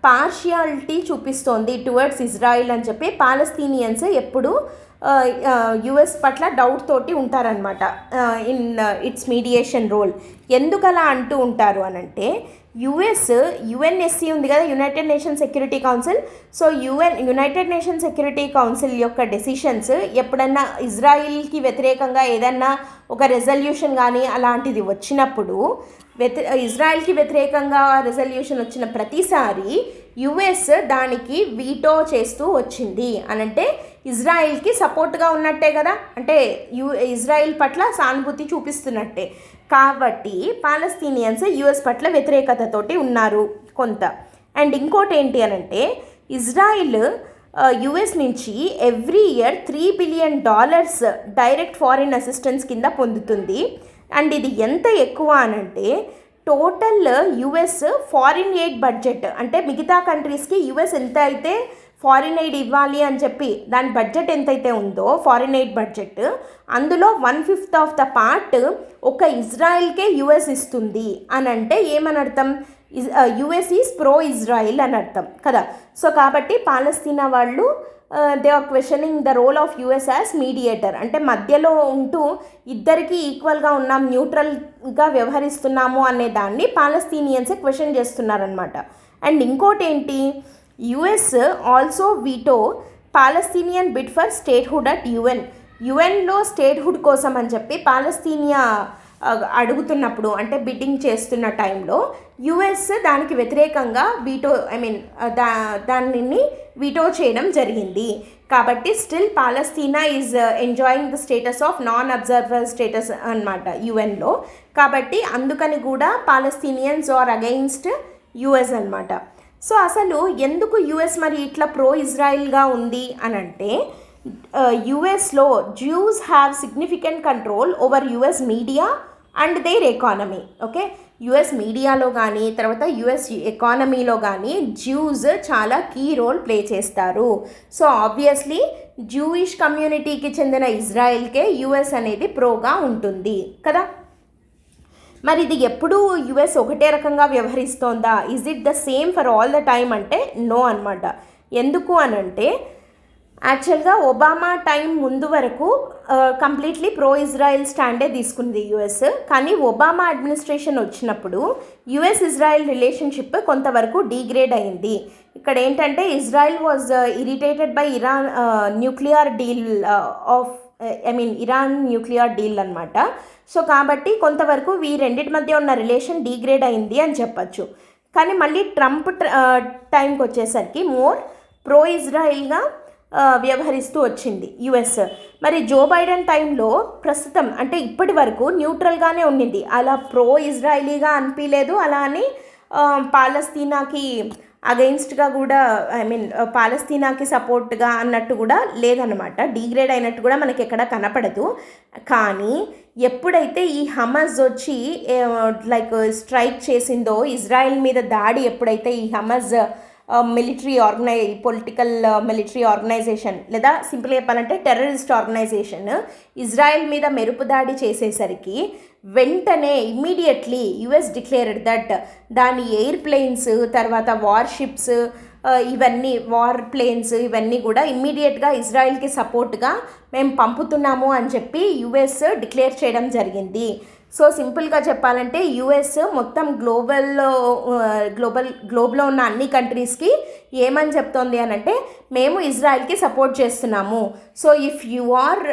పార్షియాలిటీ చూపిస్తోంది టువర్డ్స్ ఇజ్రాయిల్ అని చెప్పి పాలస్తీనియన్స్ ఎప్పుడు యుఎస్ పట్ల డౌట్ తోటి ఉంటారనమాట ఇన్ ఇట్స్ మీడియేషన్ రోల్. ఎందుకు అలా అంటూ ఉంటారు అనంటే, యుఎన్ఎస్సి ఉంది కదా, United nation security council. So United nation security council యొక్క డెసిషన్స్ ఎప్పుడన్నా ఇజ్రాయిల్కి వ్యతిరేకంగా ఏదన్నా ఒక రెజల్యూషన్ కానీ అలాంటిది వచ్చినప్పుడు, ఇజ్రాయిల్కి వ్యతిరేకంగా రెజల్యూషన్ వచ్చిన ప్రతిసారి యుఎస్ దానికి వీటో చేస్తూ వచ్చింది. అనంటే ఇజ్రాయిల్కి సపోర్ట్గా ఉన్నట్టే కదా, అంటే ఇజ్రాయిల్ పట్ల సానుభూతి చూపిస్తున్నట్టే. కాబట్టి పాలస్తీనియన్స్ యుఎస్ పట్ల వ్యతిరేకతతోటి ఉన్నారు కొంత. అండ్ ఇంకోటి ఏంటి అనంటే, ఇజ్రాయిల్ యుఎస్ నుంచి every year $3 billion direct foreign assistance కింద పొందుతుంది. అండ్ ఇది ఎంత ఎక్కువ అనంటే, total US foreign aid budget, అంటే మిగతా కంట్రీస్కి యుఎస్ ఎంత అయితే ఫారిన్ ఎయిడ్ ఇవ్వాలి అని చెప్పి దాని బడ్జెట్ ఎంతైతే ఉందో ఫారిన్ ఎయిడ్ బడ్జెట్, అందులో 1/5 ఆఫ్ ద పార్ట్ ఒక ఇజ్రాయిల్కే యుఎస్ ఇస్తుంది అని అంటే ఏమని అర్థం, యుఎస్ ఈజ్ ప్రో ఇజ్రాయిల్ అని అర్థం కదా. సో కాబట్టి పాలస్తీనా వాళ్ళు they are questioning the role of US as mediator, అంటే మధ్యలో ఉంటూ ఇద్దరికి ఈక్వల్గా ఉన్నాం, న్యూట్రల్గా వ్యవహరిస్తున్నాము అనే దాన్ని పాలస్తీనియన్సే క్వశ్చన్ చేస్తున్నారనమాట. అండ్ ఇంకోటి ఏంటి, US also veto Palestinian bid for statehood at యుఎన్లో స్టేట్హుడ్ కోసం అని చెప్పి పాలస్తీనియా అడుగుతున్నప్పుడు, అంటే బిడ్డింగ్ చేస్తున్న టైంలో యుఎస్ దానికి వ్యతిరేకంగా దానిని వీటో చేయడం జరిగింది. కాబట్టి still Palestine is enjoying the status of non observer status అన్నమాట యుఎన్లో. కాబట్టి అందుకని కూడా పాలస్తీనియన్స్ ఆర్ అగెయిన్స్ట్ యుఎస్ అనమాట. సో అసలు ఎందుకు యుఎస్ మరి ఇట్లా ప్రో ఇజ్రాయిల్గా ఉంది అని అంటే, యుఎస్లో Jews have significant control over US media and their economy. Okay, US మీడియాలో కానీ తర్వాత యుఎస్ ఎకానమీలో కానీ జ్యూస్ చాలా కీ రోల్ ప్లే చేస్తారు. సో ఆబ్వియస్లీ జూయిష్ కమ్యూనిటీకి చెందిన ఇజ్రాయిల్కే యుఎస్ అనేది ప్రోగా ఉంటుంది కదా. మరి ఇది ఎప్పుడూ యుఎస్ ఒకటే రకంగా వ్యవహరిస్తోందా, is it the same for all the time అంటే నో అనమాట. ఎందుకు అనంటే, యాక్చువల్గా ఒబామా టైం ముందు వరకు కంప్లీట్లీ ప్రో ఇజ్రాయిల్ స్టాండే తీసుకుంది యుఎస్. కానీ ఒబామా అడ్మినిస్ట్రేషన్ వచ్చినప్పుడు యుఎస్ ఇజ్రాయిల్ రిలేషన్షిప్ కొంతవరకు డీగ్రేడ్ అయింది. ఇక్కడ ఏంటంటే, Israel was irritated by Iran nuclear deal of Iran nuclear deal అనమాట. సో కాబట్టి కొంతవరకు ఈ రెండింటి మధ్య ఉన్న రిలేషన్ డీగ్రేడ్ అయింది అని చెప్పచ్చు. కానీ మళ్ళీ ట్రంప్ టైంకి వచ్చేసరికి మోర్ ప్రో ఇజ్రాయిల్గా వ్యవహరిస్తూ వచ్చింది యుఎస్. మరి జో బైడెన్ టైంలో ప్రస్తుతం అంటే ఇప్పటి వరకు న్యూట్రల్గానే ఉండింది, అలా ప్రో ఇజ్రాయిలీగా అనిపించలేదు, అలా అని పాలస్తీనాకి అగెయిన్స్ట్గా కూడా పాలస్తీనాకి సపోర్ట్గా అన్నట్టు కూడా లేదనమాట, డీగ్రేడ్ అయినట్టు కూడా మనకి ఎక్కడ కనపడదు. కానీ ఎప్పుడైతే ఈ హమాస్ వచ్చి స్ట్రైక్ చేసిందో ఇజ్రాయెల్ మీద దాడి, ఎప్పుడైతే ఈ హమాస్ పొలిటికల్ మిలిటరీ ఆర్గనైజేషన్ లేదా సింపుల్గా చెప్పాలంటే టెర్రరిస్ట్ ఆర్గనైజేషన్ ఇజ్రాయెల్ మీద మెరుపు దాడి చేసేసరికి వెంటనే ఇమ్మీడియట్లీ యుఎస్ డిక్లేర్డ్ దట్ దాని ఎయిర్ ప్లేన్స్, తర్వాత వార్షిప్స్, వార్ ప్లేన్స్ ఇవన్నీ కూడా ఇమ్మీడియట్గా ఇజ్రాయెల్కి సపోర్ట్గా మేము పంపుతున్నాము అని చెప్పి యుఎస్ డిక్లేర్ చేయడం జరిగింది. సో సింపుల్గా చెప్పాలంటే యుఎస్ మొత్తం గ్లోబ్లో ఉన్న అన్ని కంట్రీస్కి ఏమని చెప్తోంది అని అంటే, మేము ఇజ్రాయెల్కి సపోర్ట్ చేస్తున్నాము. So if you are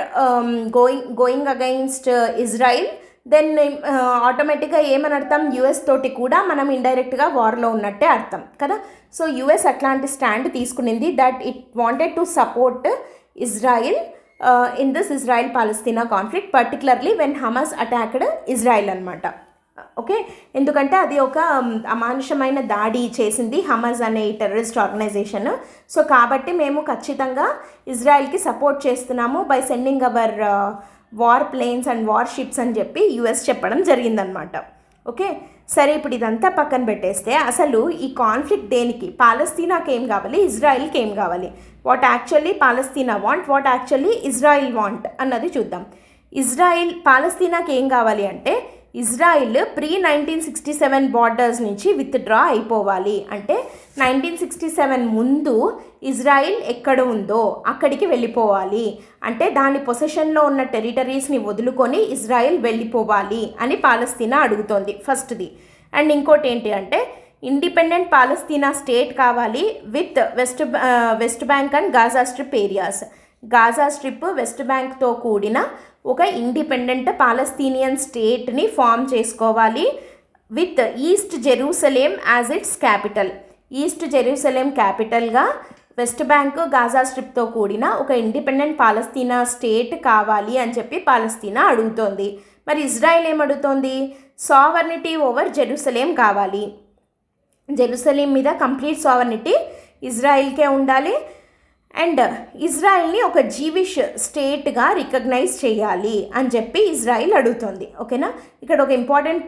going against Israel then ఆటోమేటిక్గా ఏమని అర్థం, యుఎస్ తోటి కూడా మనం ఇండైరెక్ట్గా వార్లో ఉన్నట్టే అర్థం కదా. సో యుఎస్ అట్లాంటి స్టాండ్ తీసుకునింది that it wanted to support Israel in this Israel-Palestina conflict, particularly when Hamas attacked Israel అనమాట. ఓకే, ఎందుకంటే అది ఒక అమానుషమైన దాడి చేసింది హమాస్ అనే టెర్రరిస్ట్ ఆర్గనైజేషన్. సో కాబట్టి మేము ఖచ్చితంగా ఇజ్రాయెల్కి సపోర్ట్ చేస్తున్నాము by sending our war planes and war ships అని చెప్పి యుఎస్ చెప్పడం జరిగిందనమాట. ఓకే, సరే ఇప్పుడు ఇదంతా పక్కన పెట్టేస్తే అసలు ఈ కాన్ఫ్లిక్ట్ దేనికి, పాలస్తీనాకి ఏం కావాలి, ఇజ్రాయిల్కి ఏం కావాలి, what actually Palestine want, what actually Israel want అన్నది చూద్దాం. పాలస్తీనాకి ఏం కావాలి అంటే ఇజ్రాయిల్ ప్రీ 1967 బార్డర్స్ నుంచి విత్డ్రా అయిపోవాలి. అంటే 1967 ముందు ఇజ్రాయిల్ ఎక్కడ ఉందో అక్కడికి వెళ్ళిపోవాలి, అంటే దాని పొసెషన్లో ఉన్న టెరిటరీస్ని వదులుకొని ఇజ్రాయిల్ వెళ్ళిపోవాలి అని పాలస్తీనా అడుగుతోంది ఫస్ట్ది. అండ్ ఇంకోటి ఏంటి అంటే ఇండిపెండెంట్ పాలస్తీనా స్టేట్ కావాలి with West Bank and Gaza Strip areas. Gaza Strip, West బ్యాంక్తో కూడిన ఒక ఇండిపెండెంట్ పాలస్తీనియన్ స్టేట్ని ఫామ్ చేసుకోవాలి with East Jerusalem as its capital. East Jerusalem క్యాపిటల్గా వెస్ట్ బ్యాంక్, గాజా స్ట్రిప్తో కూడిన ఒక ఇండిపెండెంట్ పాలస్తీనా స్టేట్ కావాలి అని చెప్పి పాలస్తీనా అడుగుతోంది. మరి ఇజ్రాయెల్ ఏమడుగుతోంది, సావర్నిటీ ఓవర్ జెరూసలేం కావాలి, జెరూసలేం మీద కంప్లీట్ సావర్నిటీ ఇజ్రాయిల్కే ఉండాలి అండ్ ఇజ్రాయిల్ని ఒక జీవిష్ స్టేట్గా రికగ్నైజ్ చేయాలి అని చెప్పి ఇజ్రాయిల్ అడుగుతుంది. ఓకేనా, ఇక్కడ ఒక ఇంపార్టెంట్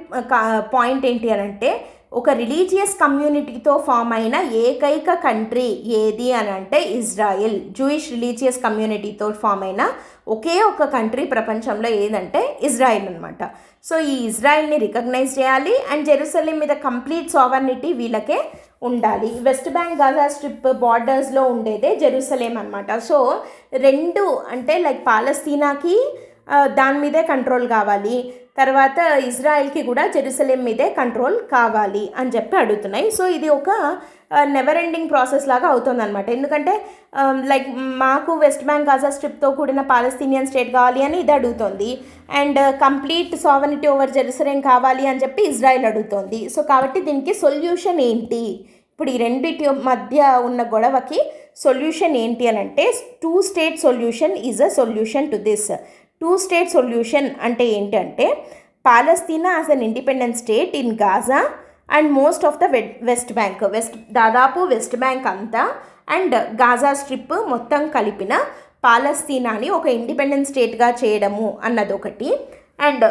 పాయింట్ ఏంటి అని అంటే ఒక రిలీజియస్ కమ్యూనిటీతో ఫామ్ అయిన ఏకైక కంట్రీ ఏది అని అంటే ఇజ్రాయిల్. జూయిష్ రిలీజియస్ కమ్యూనిటీతో ఫామ్ అయిన ఒకే ఒక కంట్రీ ప్రపంచంలో ఏదంటే ఇజ్రాయిల్ అనమాట. సో ఈ ఇజ్రాయిల్ని రికగ్నైజ్ చేయాలి అండ్ జెరూసలేం మీద కంప్లీట్ సావర్నిటీ వీళ్ళకే ఉండాలి. వెస్ట్ బ్యాంక్, గాజా స్ట్రిప్ బార్డర్స్లో ఉండేదే జెరూసలేం అనమాట. సో రెండు అంటే పాలస్తీనాకి దాని మీదే కంట్రోల్ కావాలి, తర్వాత ఇజ్రాయెల్కి కూడా జెరూసలేం మీదే కంట్రోల్ కావాలి అని చెప్పి అడుగుతున్నాయి. సో ఇది ఒక నెవర్ ఎండింగ్ ప్రాసెస్ లాగా అవుతుందన్నమాట. ఎందుకంటే మాకు వెస్ట్ బ్యాంక్, గాజా స్ట్రిప్తో కూడిన పాలస్తీనియన్ స్టేట్ కావాలి అని ఇది అడుగుతోంది and complete sovereignty over Jerusalem కావాలి అని చెప్పి ఇజ్రాయెల్ అడుగుతోంది. సో కాబట్టి దీనికి సొల్యూషన్ ఏంటి, ఇప్పుడు ఈ రెండింటి మధ్య ఉన్న గొడవకి సొల్యూషన్ ఏంటి అని అంటే 2 state solution is a solution to this. 2 state solution అంటే ఏంటంటే Palestine as an independent state in Gaza and most of the West Bank, దాదాపు వెస్ట్ బ్యాంక్ అంతా అండ్ గాజా స్ట్రిప్ మొత్తం కలిపిన పాలస్తీనాని ఒక ఇండిపెండెంట్ స్టేట్గా చేయడము అన్నది ఒకటి. అండ్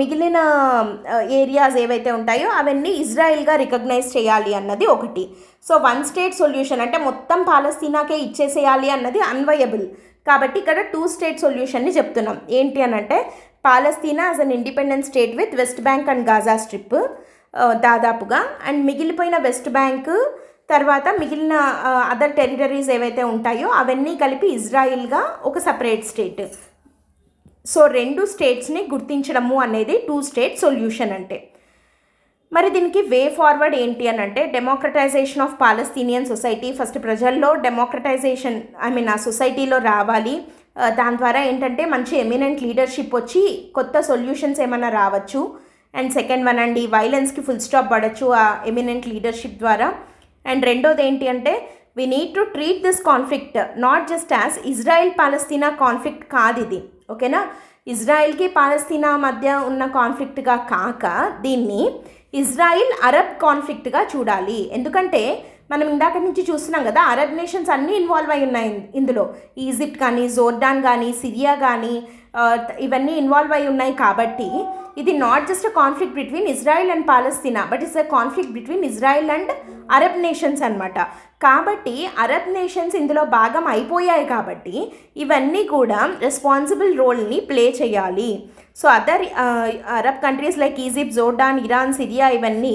మిగిలిన ఏరియాస్ ఏవైతే ఉంటాయో అవన్నీ ఇజ్రాయిల్గా రికగ్నైజ్ చేయాలి అన్నది ఒకటి. సో 1 స్టేట్ సొల్యూషన్ అంటే మొత్తం పాలస్తీనాకే ఇచ్చేసేయాలి అన్నది అన్వయబుల్. కాబట్టి ఇక్కడ 2 స్టేట్ సొల్యూషన్ని చెప్తున్నాం. ఏంటి అని అంటే Palestine as an independent state with West Bank and Gaza Strip దాదాపుగా, అండ్ మిగిలిపోయిన వెస్ట్ బ్యాంక్ తర్వాత మిగిలిన అదర్ టెరిటరీస్ ఏవైతే ఉంటాయో అవన్నీ కలిపి ఇజ్రాయిల్గా ఒక సపరేట్ స్టేట్. సో 2 స్టేట్స్ని గుర్తించడము అనేది 2 స్టేట్ సొల్యూషన్ అంటే. మరి దీనికి వే ఫార్వర్డ్ ఏంటి అని అంటే democratisation of Palestinian society. First ప్రజల్లో డెమోక్రటైజేషన్ ఆ సొసైటీలో రావాలి. దాని ద్వారా ఏంటంటే మంచి ఎమినెంట్ లీడర్షిప్ వచ్చి కొత్త సొల్యూషన్స్ ఏమైనా రావచ్చు. అండ్ సెకండ్ వన్ అండి, వైలెన్స్కి ఫుల్ స్టాప్ పడవచ్చు ఆ ఎమినెంట్ లీడర్షిప్ ద్వారా. అండ్ రెండోది ఏంటి అంటే we need to treat this conflict not just as Israel Palestine conflict కాదు ఇది, ఓకేనా. ఇజ్రాయిల్కి పాలస్తీనా మధ్య ఉన్న కాన్ఫ్లిక్ట్గా కాక దీన్ని ఇజ్రాయిల్ అరబ్ కాన్ఫ్లిక్ట్గా చూడాలి. ఎందుకంటే మనం ఇందాక నుంచి చూస్తున్నాం కదా, అరబ్ నేషన్స్ అన్నీ ఇన్వాల్వ్ అయి ఉన్నాయి ఇందులో. ఈజిప్ట్ కానీ, జోర్డాన్ కానీ, సిరియా కానీ ఇవన్నీ ఇన్వాల్వ్ అయి ఉన్నాయి. కాబట్టి ఇది not just a conflict between Israel and Palestine, but it's a conflict between Israel and Arab nations అనమాట. కాబట్టి అరబ్ నేషన్స్ ఇందులో భాగం అయిపోయాయి కాబట్టి ఇవన్నీ కూడా రెస్పాన్సిబుల్ రోల్ని ప్లే చేయాలి. So other Arab countries like Egypt, Jordan, Iran, Syria ఇవన్నీ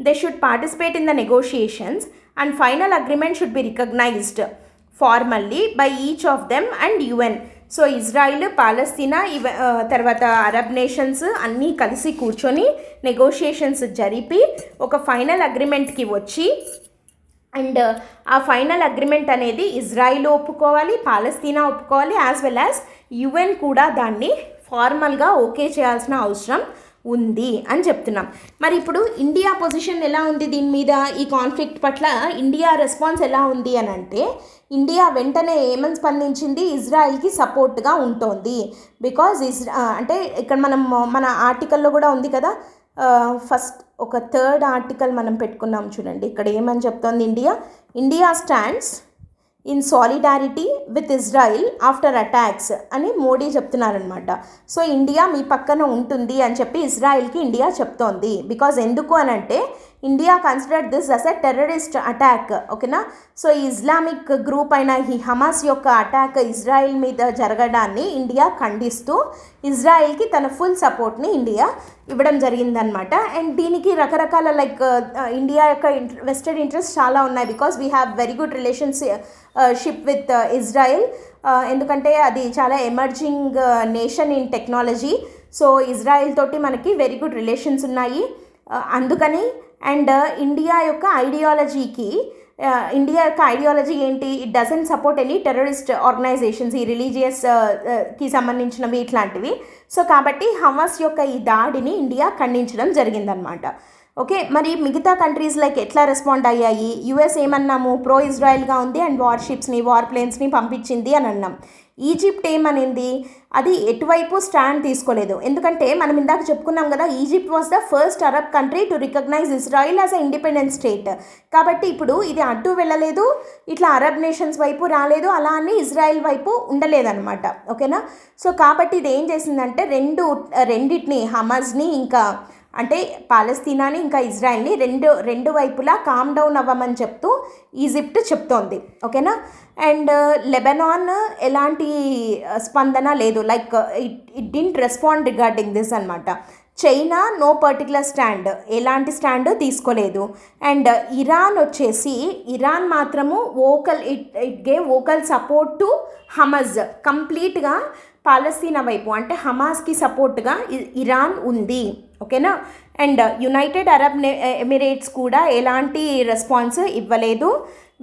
they should participate in the negotiations and final agreement should be recognized formally by each of them and UN. So Israel, Palestine తర్వాత Arab nations అన్నీ కలిసి కూర్చొని negotiations జరిపి ఒక final అగ్రిమెంట్కి వచ్చి and ఆ final agreement అనేది ఇజ్రాయిల్ ఒప్పుకోవాలి, పాలస్తీనా ఒప్పుకోవాలి, యాజ్ వెల్ యాజ్ UN కూడా దాన్ని ఫార్మల్గా ఓకే చేయాల్సిన అవసరం ఉంది అని చెప్తున్నాం. మరి ఇప్పుడు ఇండియా పొజిషన్ ఎలా ఉంది దీని మీద, ఈ కాన్ఫ్లిక్ట్ పట్ల ఇండియా రెస్పాన్స్ ఎలా ఉంది అని అంటే ఇండియా వెంటనే ఏమని స్పందించింది, ఇజ్రాయిల్కి సపోర్ట్గా ఉంటుంది. బికాజ్ అంటే ఇక్కడ మన ఆర్టికల్లో కూడా ఉంది కదా, ఫస్ట్ ఒక థర్డ్ ఆర్టికల్ మనం పెట్టుకున్నాం చూడండి. ఇక్కడ ఏమని చెప్తోంది, India stands in solidarity with Israel after attacks అని మోడీ చెప్తున్నారనమాట. సో ఇండియా మీ పక్కన ఉంటుంది అని చెప్పి ఇజ్రాయిల్కి ఇండియా చెప్తోంది. బికాజ్ ఎందుకు అని అంటే India considered this us a terrorist attack, ఓకేనా. సో ఈ ఇస్లామిక్ గ్రూప్ అయిన ఈ హమాస్ యొక్క అటాక్ ఇజ్రాయిల్ మీద జరగడాన్ని ఇండియా ఖండిస్తూ ఇజ్రాయిల్కి తన ఫుల్ సపోర్ట్ని ఇండియా ఇవ్వడం జరిగిందనమాట. అండ్ దీనికి రకరకాల ఇండియా యొక్క వెస్టెడ్ ఇంట్రెస్ట్ చాలా ఉన్నాయి. Because we have very good relationship with Israel, ఎందుకంటే అది చాలా emerging nation in technology. So Israel తోటి మనకి వెరీ గుడ్ రిలేషన్స్ ఉన్నాయి. అందుకని అండ్ ఇండియా యొక్క ఐడియాలజీ ఏంటి, it doesn't support any terrorist organisations, ఈ రిలీజియస్కి సంబంధించినవి ఇట్లాంటివి. సో కాబట్టి హమాస్ యొక్క ఈ దాడిని ఇండియా ఖండించడం జరిగిందనమాట. ఓకే, మరి మిగతా కంట్రీస్ ఎట్లా రెస్పాండ్ అయ్యాయి, US ఏమన్నాము, ప్రో ఇజ్రాయిల్గా ఉంది అండ్ వార్ ప్లేన్స్ని పంపించింది అని అన్నాం. ఈజిప్ట్ ఏమనింది, అది ఎటువైపు స్టాండ్ తీసుకోలేదు. ఎందుకంటే మనం ఇందాక చెప్పుకున్నాం కదా, Egypt was the first Arab country to recognise Israel as a independent state. కాబట్టి ఇప్పుడు ఇది అటు వెళ్ళలేదు, ఇట్లా అరబ్ నేషన్స్ వైపు రాలేదు, అలా అని ఇజ్రాయిల్ వైపు ఉండలేదన్నమాట, ఓకేనా. సో కాబట్టి ఇది ఏం చేసిందంటే రెండిటిని హమాస్ని ఇంకా అంటే పాలస్తీనాని ఇంకా ఇజ్రాయిల్ని రెండు వైపులా కామ్ డౌన్ అవ్వమని చెప్తూ ఈజిప్ట్ చెప్తోంది, ఓకేనా. అండ్ లెబనాన్ ఎలాంటి స్పందన లేదు, it didn't respond regarding this అనమాట. చైనా నో పర్టికులర్ స్టాండ్, ఎలాంటి స్టాండ్ తీసుకోలేదు. అండ్ ఇరాన్ మాత్రము it gave vocal support to Hamas, కంప్లీట్గా పాలస్తీనా వైపు అంటే హమాస్కి సపోర్ట్గా ఇరాన్ ఉంది, ఓకేనా. అండ్ యునైటెడ్ అరబ్ ఎమిరేట్స్ కూడా ఎలాంటి రెస్పాన్స్ ఇవ్వలేదు.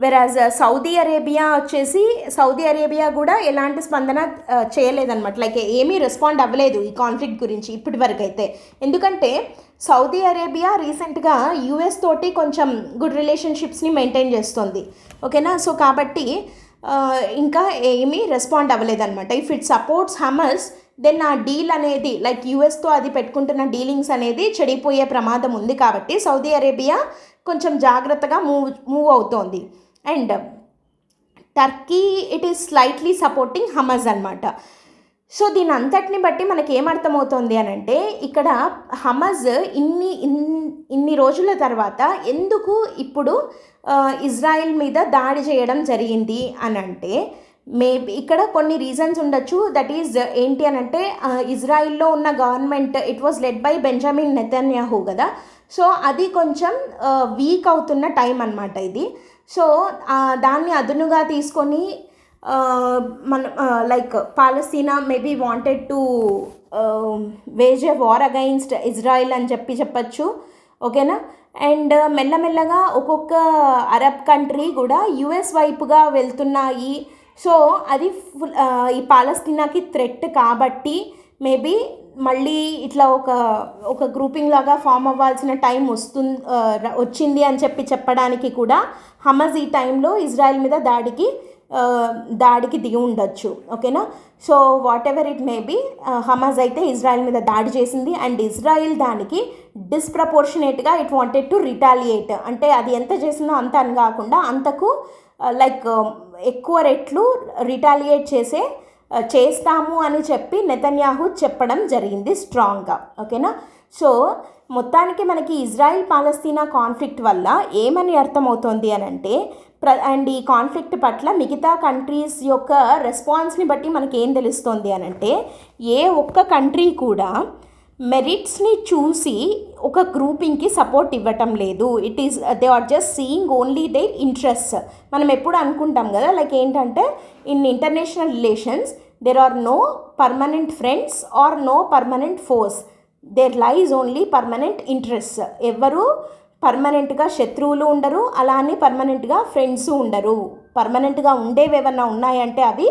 వెరాజ్ సౌదీ అరేబియా కూడా ఎలాంటి స్పందన చేయలేదన్నమాట, ఏమీ రెస్పాండ్ అవ్వలేదు ఈ కాన్ఫ్లిక్ట్ గురించి ఇప్పటి వరకు అయితే. ఎందుకంటే సౌదీ అరేబియా రీసెంట్గా US తోటి కొంచెం గుడ్ రిలేషన్షిప్స్ని మెయింటైన్ చేస్తుంది, ఓకేనా. సో కాబట్టి ఇంకా ఏమీ రెస్పాండ్ అవ్వలేదన్నమాట. If it supports Hamas then ఆ డీల్ అనేది USతో అది పెట్టుకుంటున్న డీలింగ్స్ అనేది చెడిపోయే ప్రమాదం ఉంది. కాబట్టి సౌదీ అరేబియా కొంచెం జాగ్రత్తగా మూవ్ అవుతోంది. And Turkey it is slightly supporting Hamas అనమాట. సో దీని అంతటిని బట్టి మనకి ఏమర్థమవుతుంది అని అంటే ఇక్కడ హమాస్ ఇన్ని రోజుల తర్వాత ఎందుకు ఇప్పుడు ఇజ్రాయిల్ మీద దాడి చేయడం జరిగింది అని అంటే మేబీ ఇక్కడ కొన్ని రీజన్స్ ఉండొచ్చు. దట్ ఈజ్ ఏంటి అని అంటే ఇజ్రాయిల్లో ఉన్న government it was led by Benjamin Netanyahu కదా. సో అది కొంచెం వీక్ అవుతున్న టైం అన్నమాట ఇది. సో దాన్ని అదునుగా తీసుకొని Palestine maybe wanted to wage a war against Israel అని చెప్పచ్చు, ఓకేనా. అండ్ మెల్లమెల్లగా ఒక్కొక్క అరబ్ కంట్రీ కూడా US వైపుగా వెళ్తున్నాయి. సో అది ఈ పాలస్తీనాకి థ్రెట్ కాబట్టి మేబీ మళ్ళీ ఇట్లా ఒక గ్రూపింగ్ లాగా ఫామ్ అవ్వాల్సిన టైం వచ్చింది అని చెప్పడానికి కూడా హమాస్ ఈ టైంలో ఇజ్రాయెల్ మీద దాడికి దిగి ఉండొచ్చు. ఓకేనా. So whatever it may be, Hamas అయితే ఇజ్రాయెల్ మీద దాడి చేసింది అండ్ ఇజ్రాయెల్ దానికి డిస్ప్రపోర్షనేట్గా ఇట్ వాంటెడ్ టు రిటాలియేట్. అంటే అది ఎంత చేసిందో అంత అని కాకుండా అంతకు ఎక్కువ రెట్లు రిటాలియేట్ చేస్తాము అని చెప్పి నెతన్యాహు చెప్పడం జరిగింది స్ట్రాంగ్గా. ఓకేనా. సో మొత్తానికి మనకి ఇజ్రాయిల్ పాలస్తీనా కాన్ఫ్లిక్ట్ వల్ల ఏమని అర్థమవుతోంది అని అంటే అండ్ ఈ కాన్ఫ్లిక్ట్ పట్ల మిగతా కంట్రీస్ యొక్క రెస్పాన్స్ని బట్టి మనకి ఏం తెలుస్తోంది అని అంటే ఏ ఒక్క కంట్రీ కూడా మెరిట్స్ని చూసి ఒక గ్రూపింగ్కి సపోర్ట్ ఇవ్వటం లేదు. They are just seeing only their interest. మనం ఎప్పుడు అనుకుంటాం కదా ఏంటంటే in international relations there are no permanent friends or no permanent foes, there lies only permanent interest. ఎవరు పర్మనెంట్గా శత్రువులు ఉండరు, అలానే పర్మనెంట్గా ఫ్రెండ్స్ ఉండరు. పర్మనెంట్గా ఉండేవి ఏమన్నా ఉన్నాయంటే అవి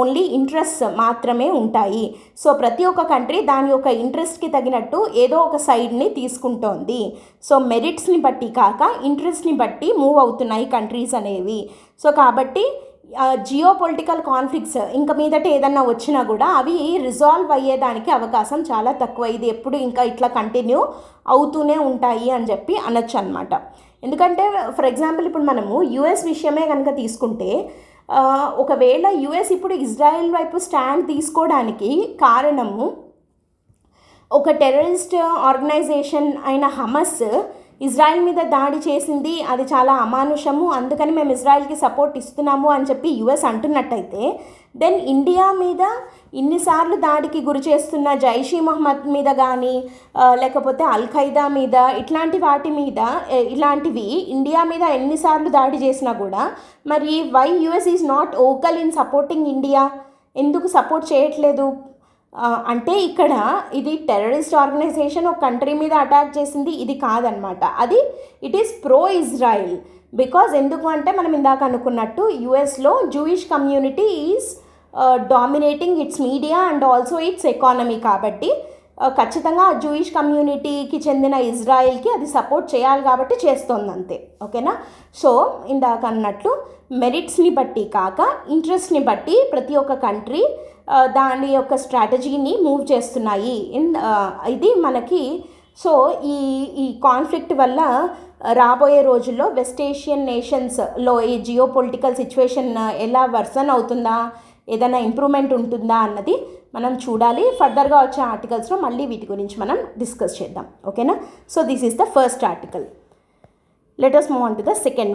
ఓన్లీ ఇంట్రెస్ట్ మాత్రమే ఉంటాయి. సో ప్రతి ఒక్క కంట్రీ దాని యొక్క ఇంట్రెస్ట్కి తగినట్టు ఏదో ఒక సైడ్ని తీసుకుంటోంది. సో మెరిట్స్ని బట్టి కాక ఇంట్రెస్ట్ని బట్టి మూవ్ అవుతున్నాయి కంట్రీస్ అనేవి. సో కాబట్టి జియో పొలిటికల్ కాన్ఫ్లిక్ట్స్ ఇంకా మీదట ఏదన్నా వచ్చినా కూడా అవి రిజాల్వ్ అయ్యేదానికి అవకాశం చాలా తక్కువ. ఇది ఎప్పుడు ఇంకా ఇట్లా కంటిన్యూ అవుతూనే ఉంటాయి అని చెప్పి అనొచ్చు అనమాట. ఎందుకంటే ఫర్ ఎగ్జాంపుల్ ఇప్పుడు మనము యుఎస్ విషయమే కనుక తీసుకుంటే ఒకవేళ యుఎస్ ఇప్పుడు ఇజ్రాయెల్ వైపు స్టాండ్ తీసుకోవడానికి కారణము ఒక టెర్రరిస్ట్ ఆర్గనైజేషన్ అయిన హమాస్ ఇజ్రాయెల్ మీద దాడి చేసింది, అది చాలా అమానుషము, అందుకని మేము ఇజ్రాయెల్కి సపోర్ట్ ఇస్తున్నాము అని చెప్పి యుఎస్ అంటున్నట్టయితే దెన్ ఇండియా మీద ఇన్నిసార్లు దాడికి గురి చేస్తున్న జైషీ మొహమ్మద్ మీద కానీ లేకపోతే అల్ఖైదా మీద ఇలాంటివి ఇండియా మీద ఎన్నిసార్లు దాడి చేసినా కూడా మరి why US is not vocal in supporting India, ఎందుకు సపోర్ట్ చేయట్లేదు అంటే ఇక్కడ ఇది టెర్రరిస్ట్ ఆర్గనైజేషన్ ఒక కంట్రీ మీద అటాక్ చేసింది ఇది కాదనమాట. It is pro Israel. Because ఎందుకు అంటే మనం ఇందాక అనుకున్నట్టు యుఎస్లో Jewish community is dominating its media and also its economy. కాబట్టి ఖచ్చితంగా జూయిష్ కమ్యూనిటీకి చెందిన ఇజ్రాయిల్కి అది సపోర్ట్ చేయాలి కాబట్టి చేస్తోంది అంతే. ఓకేనా. సో ఇందాక అన్నట్లు మెరిట్స్ని బట్టి కాక ఇంట్రెస్ట్ని బట్టి ప్రతి ఒక్క కంట్రీ దాని యొక్క స్ట్రాటజీని మూవ్ చేస్తున్నాయి. ఇది మనకి సో ఈ కాన్ఫ్లిక్ట్ వల్ల రాబోయే రోజుల్లో వెస్ట్ ఏషియన్ నేషన్స్లో ఈ జియో పొలిటికల్ సిచ్యువేషన్ ఎలా వర్సన్ అవుతుందా, ఏదైనా ఇంప్రూవ్మెంట్ ఉంటుందా అన్నది మనం చూడాలి. ఫర్దర్గా వచ్చే ఆర్టికల్స్లో మళ్ళీ వీటి గురించి మనం డిస్కస్ చేద్దాం. ఓకేనా. So this is the first article. Let us move on to the second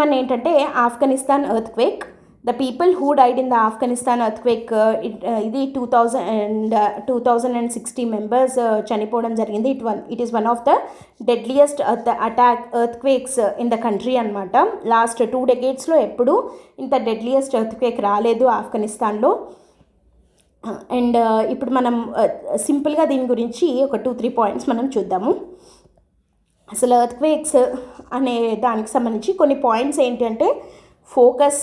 one ఏంటంటే Afghanistan earthquake. The people who died in the Afghanistan earthquake ఇది 2060 మెంబర్స్ చనిపోవడం జరిగింది. It is one of the deadliest earthquakes in the country అనమాట. Last 2 decadesలో ఎప్పుడు ఇంత deadliest earth quake రాలేదు ఆఫ్ఘనిస్తాన్లో. అండ్ ఇప్పుడు మనం సింపుల్గా దీని గురించి ఒక 2-3 పాయింట్స్ మనం చూద్దాము. అసలు ఎర్త్ క్వేక్స్ అనే దానికి సంబంధించి కొన్ని పాయింట్స్ ఏంటంటే ఫోకస్,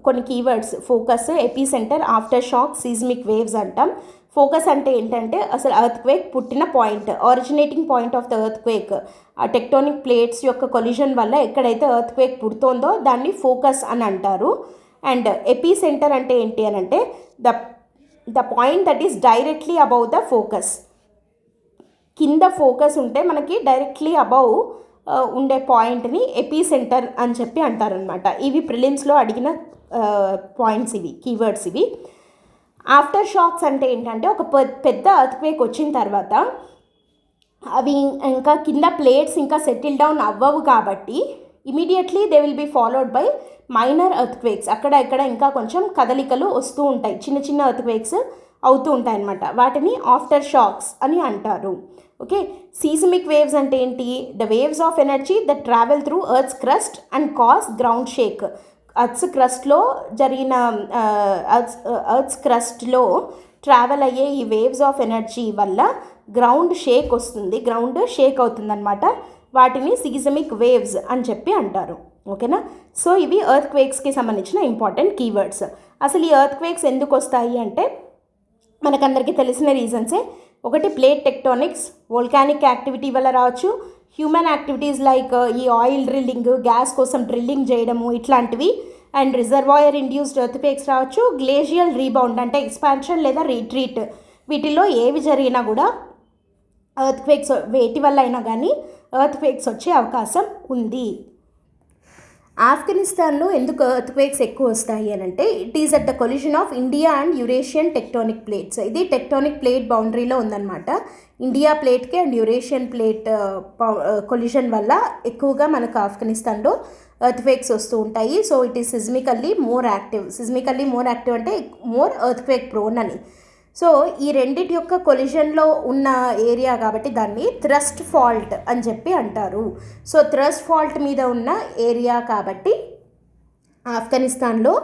కొన్ని keywords focus, ఎపీ centre, after shock, సీజ్మిక్ waves అంటాం. ఫోకస్ అంటే ఏంటంటే అసలు ఎర్త్ క్వేక్ పుట్టిన point, originating point of the earth quake, ఆ టెక్టోనిక్ ప్లేట్స్ యొక్క కొలిజన్ వల్ల ఎక్కడైతే ఎర్త్ క్వేక్ పుడుతోందో దాన్ని ఫోకస్ అని అంటారు. అండ్ ఎపీ సెంటర్ అంటే ఏంటి అని అంటే the point that is directly above the focus. కింద ఫోకస్ ఉంటే మనకి డైరెక్ట్లీ అబౌవ్ ఉండే పాయింట్ని ఎపీ సెంటర్ అని చెప్పి అంటారనమాట. ఇవి ప్రిలిమ్స్లో అడిగిన పాయింట్స్, ఇవి కీవర్డ్స్ ఇవి. ఆఫ్టర్ షాక్స్ అంటే ఏంటంటే ఒక పెద్ద ఎర్త్క్వేక్ వచ్చిన తర్వాత అవి ఇంకా కింద ప్లేట్స్ ఇంకా సెటిల్ డౌన్ అవ్వవు కాబట్టి immediately they will be followed by minor earthquakes. అక్కడ ఇక్కడ ఇంకా కొంచెం కదలికలు వస్తూ ఉంటాయి, చిన్న చిన్న ఎర్త్క్వేక్స్ అవుతూ ఉంటాయి అన్నమాట. వాటిని ఆఫ్టర్ షాక్స్ అని అంటారు. ఓకే. సీస్మిక్ వేవ్స్ అంటే ఏంటి? The waves of energy that travel through earth's crust and cause ground shake. Earth's క్రస్ట్లో జరిగిన ఎర్త్స్ క్రస్ట్లో ట్రావెల్ అయ్యే ఈ వేవ్స్ ఆఫ్ ఎనర్జీ వల్ల గ్రౌండ్ షేక్ వస్తుంది, గ్రౌండ్ షేక్ అవుతుందన్నమాట. వాటిని సీజమిక్ వేవ్స్ అని చెప్పి అంటారు. ఓకేనా. సో ఇవి ఎర్త్ క్వేక్స్కి సంబంధించిన ఇంపార్టెంట్ కీవర్డ్స్. అసలు ఈ ఎర్త్ క్వేక్స్ ఎందుకు వస్తాయి అంటే మనకందరికీ తెలిసిన రీజన్సే. ఒకటి ప్లేట్ టెక్టోనిక్స్, వోల్కానిక్ యాక్టివిటీ వల్ల రావచ్చు, హ్యూమన్ యాక్టివిటీస్ లైక్ ఈ ఆయిల్ డ్రిల్లింగ్, గ్యాస్ కోసం డ్రిల్లింగ్ చేయడము ఇట్లాంటివి, and reservoir induced earth quakes రావచ్చు, గ్లేషియల్ రీబౌండ్ అంటే ఎక్స్పాన్షన్ లేదా రీట్రీట్, వీటిల్లో ఏవి జరిగినా కూడా ఎర్త్ క్వేక్స్ వేటి వల్ల అయినా కానీ ఎర్త్ క్వేక్స్ వచ్చే అవకాశం ఉంది. ఆఫ్ఘనిస్తాన్లో ఎందుకు ఎర్త్ క్వేక్స్ ఎక్కువ వస్తాయి అని అంటే it is at the collision of India and Eurasian tectonic plates. ఇది టెక్టోనిక్ ప్లేట్ బౌండరీలో ఉందన్నమాట. ఇండియా ప్లేట్కి అండ్ యురేషియన్ ప్లేట్ కొలిషన్ వల్ల ఎక్కువగా మనకు ఆఫ్ఘనిస్తాన్లో ఎర్త్ క్వేక్స్ వస్తూ ఉంటాయి. So it is seismically more active అంటే మోర్ ఎర్త్ క్వేక్ ప్రోన్ అని. సో ఈ రెండిటి యొక్క కొలిజన్లో ఉన్న ఏరియా కాబట్టి దాన్ని థ్రస్ట్ ఫాల్ట్ అని చెప్పి అంటారు. సో థ్రస్ట్ ఫాల్ట్ మీద ఉన్న ఏరియా కాబట్టి ఆఫ్ఘనిస్తాన్లో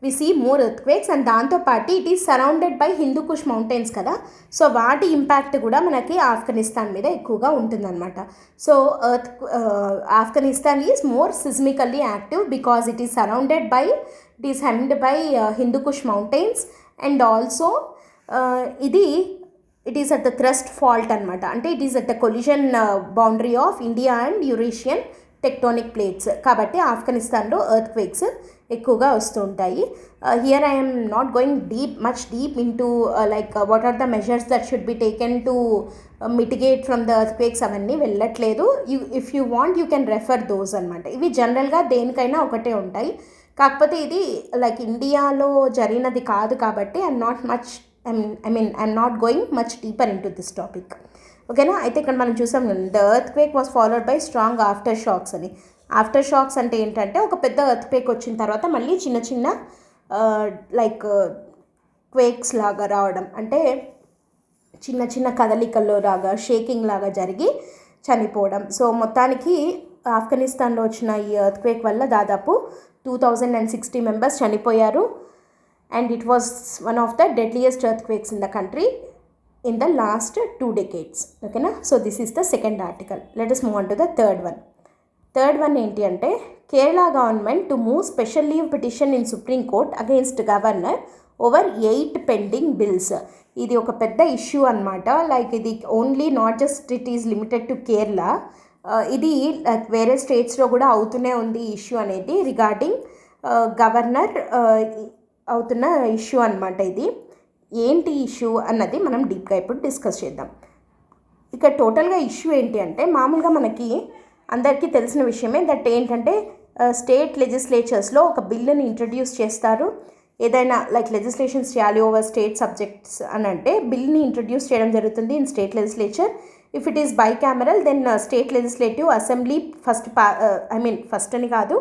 we see more earthquakes. And దాంతోపాటు it is surrounded by Hindu Kush mountains కదా, సో వాటి ఇంపాక్ట్ కూడా మనకి ఆఫ్ఘనిస్తాన్ మీద ఎక్కువగా ఉంటుందన్నమాట. So Afghanistan is more seismically active because it is surrounded by hemmed by Hindu Kush mountains and also it is at the thrust fault అనమాట. అంటే it is at the collision boundary of India and Eurasian tectonic plates కాబట్టి ఆఫ్ఘనిస్తాన్లో earthquakes ఎక్కువగా వస్తూ ఉంటాయి. Here I am not going much deep into like what are the measures that should be taken to mitigate from the earthquakes అవన్నీ వెళ్ళట్లేదు. If you want you can refer those అనమాట. ఇవి జనరల్గా దేనికైనా ఒకటే ఉంటాయి, కాకపోతే ఇది లైక్ ఇండియాలో జరిగినది కాదు కాబట్టి I'm not going much deeper into this topic. ఓకేనా. అయితే ఇక్కడ మనం చూసాం the earthquake was followed by strong aftershocks అని. ఆఫ్టర్ షాక్స్ అంటే ఏంటంటే ఒక పెద్ద ఎర్త్ క్వేక్ వచ్చిన తర్వాత మళ్ళీ చిన్న చిన్న లైక్ క్వేక్స్ లాగా రావడం, అంటే చిన్న చిన్న కదలికల్లో లాగా షేకింగ్ లాగా జరిగి చనిపోవడం. సో మొత్తానికి ఆఫ్ఘనిస్తాన్లో వచ్చిన ఈ ఎర్త్ క్వేక్ వల్ల దాదాపు 2060 మెంబర్స్ చనిపోయారు. And it was one of the deadliest earthquakes in the country in the last 2 decades. Okay na? So this is the second article. Let us move on to the third one. Third one enti ante Kerala government to move special leave petition in Supreme Court against governor over 8 pending bills. ఇది ఒక పెద్ద issue అనమాట. Like ఇది only not just it is limited to Kerala, ఇది వేరే స్టేట్స్లో కూడా అవుతూనే ఉంది ఈ ఇష్యూ అనేది రిగార్డింగ్ గవర్నర్ అవుతున్న ఇష్యూ అనమాట. ఇది ఏంటి ఇష్యూ అన్నది మనం డీప్గా ఇప్పుడు డిస్కస్ చేద్దాం. ఇక టోటల్గా ఇష్యూ ఏంటి అంటే మామూలుగా మనకి అందరికీ తెలిసిన విషయమే దట్ ఏంటంటే స్టేట్ లెజిస్లేచర్స్లో ఒక బిల్లుని ఇంట్రడ్యూస్ చేస్తారు. ఏదైనా లైక్ లెజిస్లేషన్స్ చేయాలి ఓవర్ స్టేట్ సబ్జెక్ట్స్ అని అంటే బిల్ని ఇంట్రడ్యూస్ చేయడం జరుగుతుంది in state legislature. If it is bicameral then state legislative assembly first అని కాదు,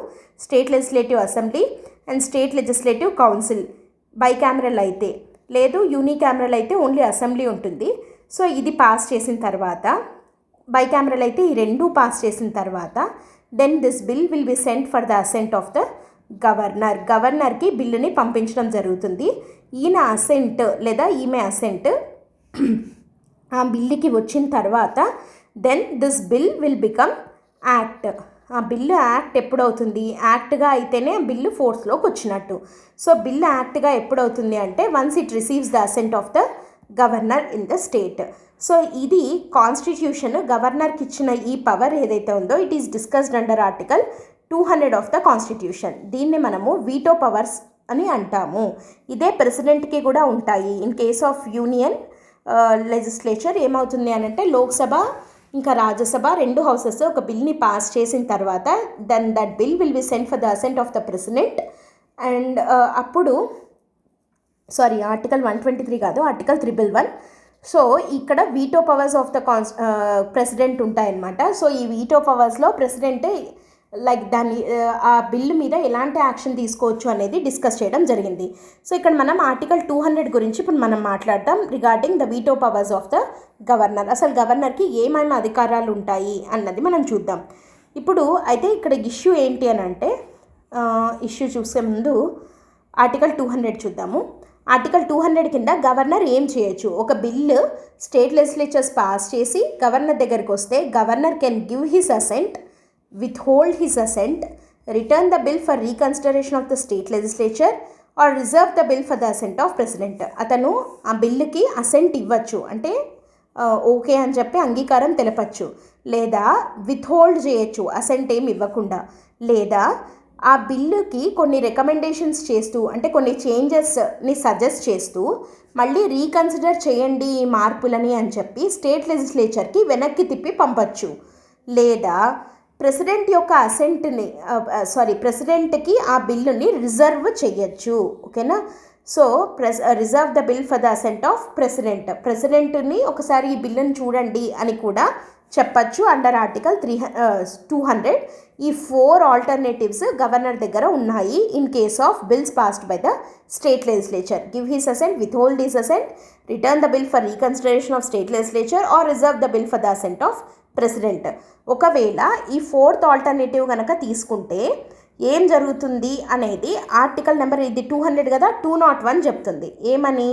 state legislative assembly and state legislative council bicameral అయితే, లేదు యూనికామరల్ అయితే ఓన్లీ అసెంబ్లీ ఉంటుంది. సో ఇది పాస్ చేసిన తర్వాత, బైకామరల్ అయితే ఈ రెండు పాస్ చేసిన తర్వాత then this bill will be sent for the assent of the గవర్నర్కి బిల్లుని పంపించడం జరుగుతుంది. ఈయన అసెంట్ లేదా ఈమె అసెంట్ ఆ బిల్లుకి వచ్చిన తర్వాత then this bill will become act. ఆ బిల్లు యాక్ట్ ఎప్పుడవుతుంది, యాక్ట్గా అయితేనే బిల్లు ఫోర్స్లోకి వచ్చినట్టు. సో బిల్లు యాక్ట్గా ఎప్పుడవుతుంది అంటే once it receives the assent of the governor in the state. So ఇది కాన్స్టిట్యూషన్ గవర్నర్కి ఇచ్చిన ఈ పవర్ ఏదైతే ఉందో it is discussed under article 200 of the constitution. దీన్ని మనము వీటో పవర్స్ అని అంటాము. ఇదే ప్రెసిడెంట్కి కూడా ఉంటాయి. In case of union legislature ఏమవుతుంది అని అంటే లోక్సభ ఇంకా రాజ్యసభ రెండు హౌసెస్ ఒక బిల్ని పాస్ చేసిన తర్వాత then that bill will be sent for the assent of the president. And అప్పుడు ఆర్టికల్ 123 కాదు, ఆర్టికల్ 311. సో ఇక్కడ veto powers of the president ఉంటాయన్నమాట. సో ఈ వీటో పవర్స్లో ప్రెసిడెంట్ లైక్ దాన్ని ఆ బిల్లు మీద ఎలాంటి యాక్షన్ తీసుకోవచ్చు అనేది డిస్కస్ చేయడం జరిగింది. సో ఇక్కడ మనం ఆర్టికల్ 200 గురించి ఇప్పుడు మనం మాట్లాడతాం regarding the veto powers of the governor. అసలు గవర్నర్కి ఏమేమి అధికారాలు ఉంటాయి అన్నది మనం చూద్దాం. ఇప్పుడు అయితే ఇక్కడ ఇష్యూ ఏంటి అని అంటే ఇష్యూ చూసే ముందు ఆర్టికల్ 200 చూద్దాము. ఆర్టికల్ 200 కింద గవర్నర్ ఏం చేయొచ్చు, ఒక బిల్లు స్టేట్ లెజిస్లేచర్స్ పాస్ చేసి గవర్నర్ దగ్గరికి వస్తే governor can give his assent, withhold his assent, return the bill for reconsideration of the state legislature or reserve the bill for the assent of president. అతను ఆ బిల్లుకి assigned ఇవ్వచ్చు, అంటే okay అని చెప్పి అంగీకారం తెలపచ్చు, లేదా విత్హోల్డ్ చేయొచ్చు అసెంట్ ఏమి ఇవ్వకుండా, లేదా ఆ బిల్లుకి కొన్ని రికమెండేషన్స్ చేస్తూ, అంటే కొన్ని చేంజెస్ని సజెస్ట్ చేస్తూ మళ్ళీ రీకన్సిడర్ చేయండి ఈ మార్పులని అని చెప్పి స్టేట్ లెజిస్లేచర్కి వెనక్కి తిప్పి పంపచ్చు, లేదా ప్రెసిడెంట్ యొక్క అసెంట్ని ప్రెసిడెంట్కి ఆ బిల్లుని రిజర్వ్ చేయొచ్చు. ఓకేనా. So reserve the bill for the assent of ప్రెసిడెంట్ని ఒకసారి ఈ బిల్లుని చూడండి అని కూడా చెప్పచ్చు అండర్ ఆర్టికల్ 200. ఈ 4 ఆల్టర్నేటివ్స్ గవర్నర్ దగ్గర ఉన్నాయి in case of bills passed by the state legislature. Give his assent, withhold his assent, return the bill for reconsideration of state legislature or reserve the bill for the assent of president. ఒకవేళ ఈ 4th alternative కనుక తీసుకుంటే ఏం జరుగుతుంది అనేది article number, ఇది 200 కదా, 201 చెప్తుంది. ఏమని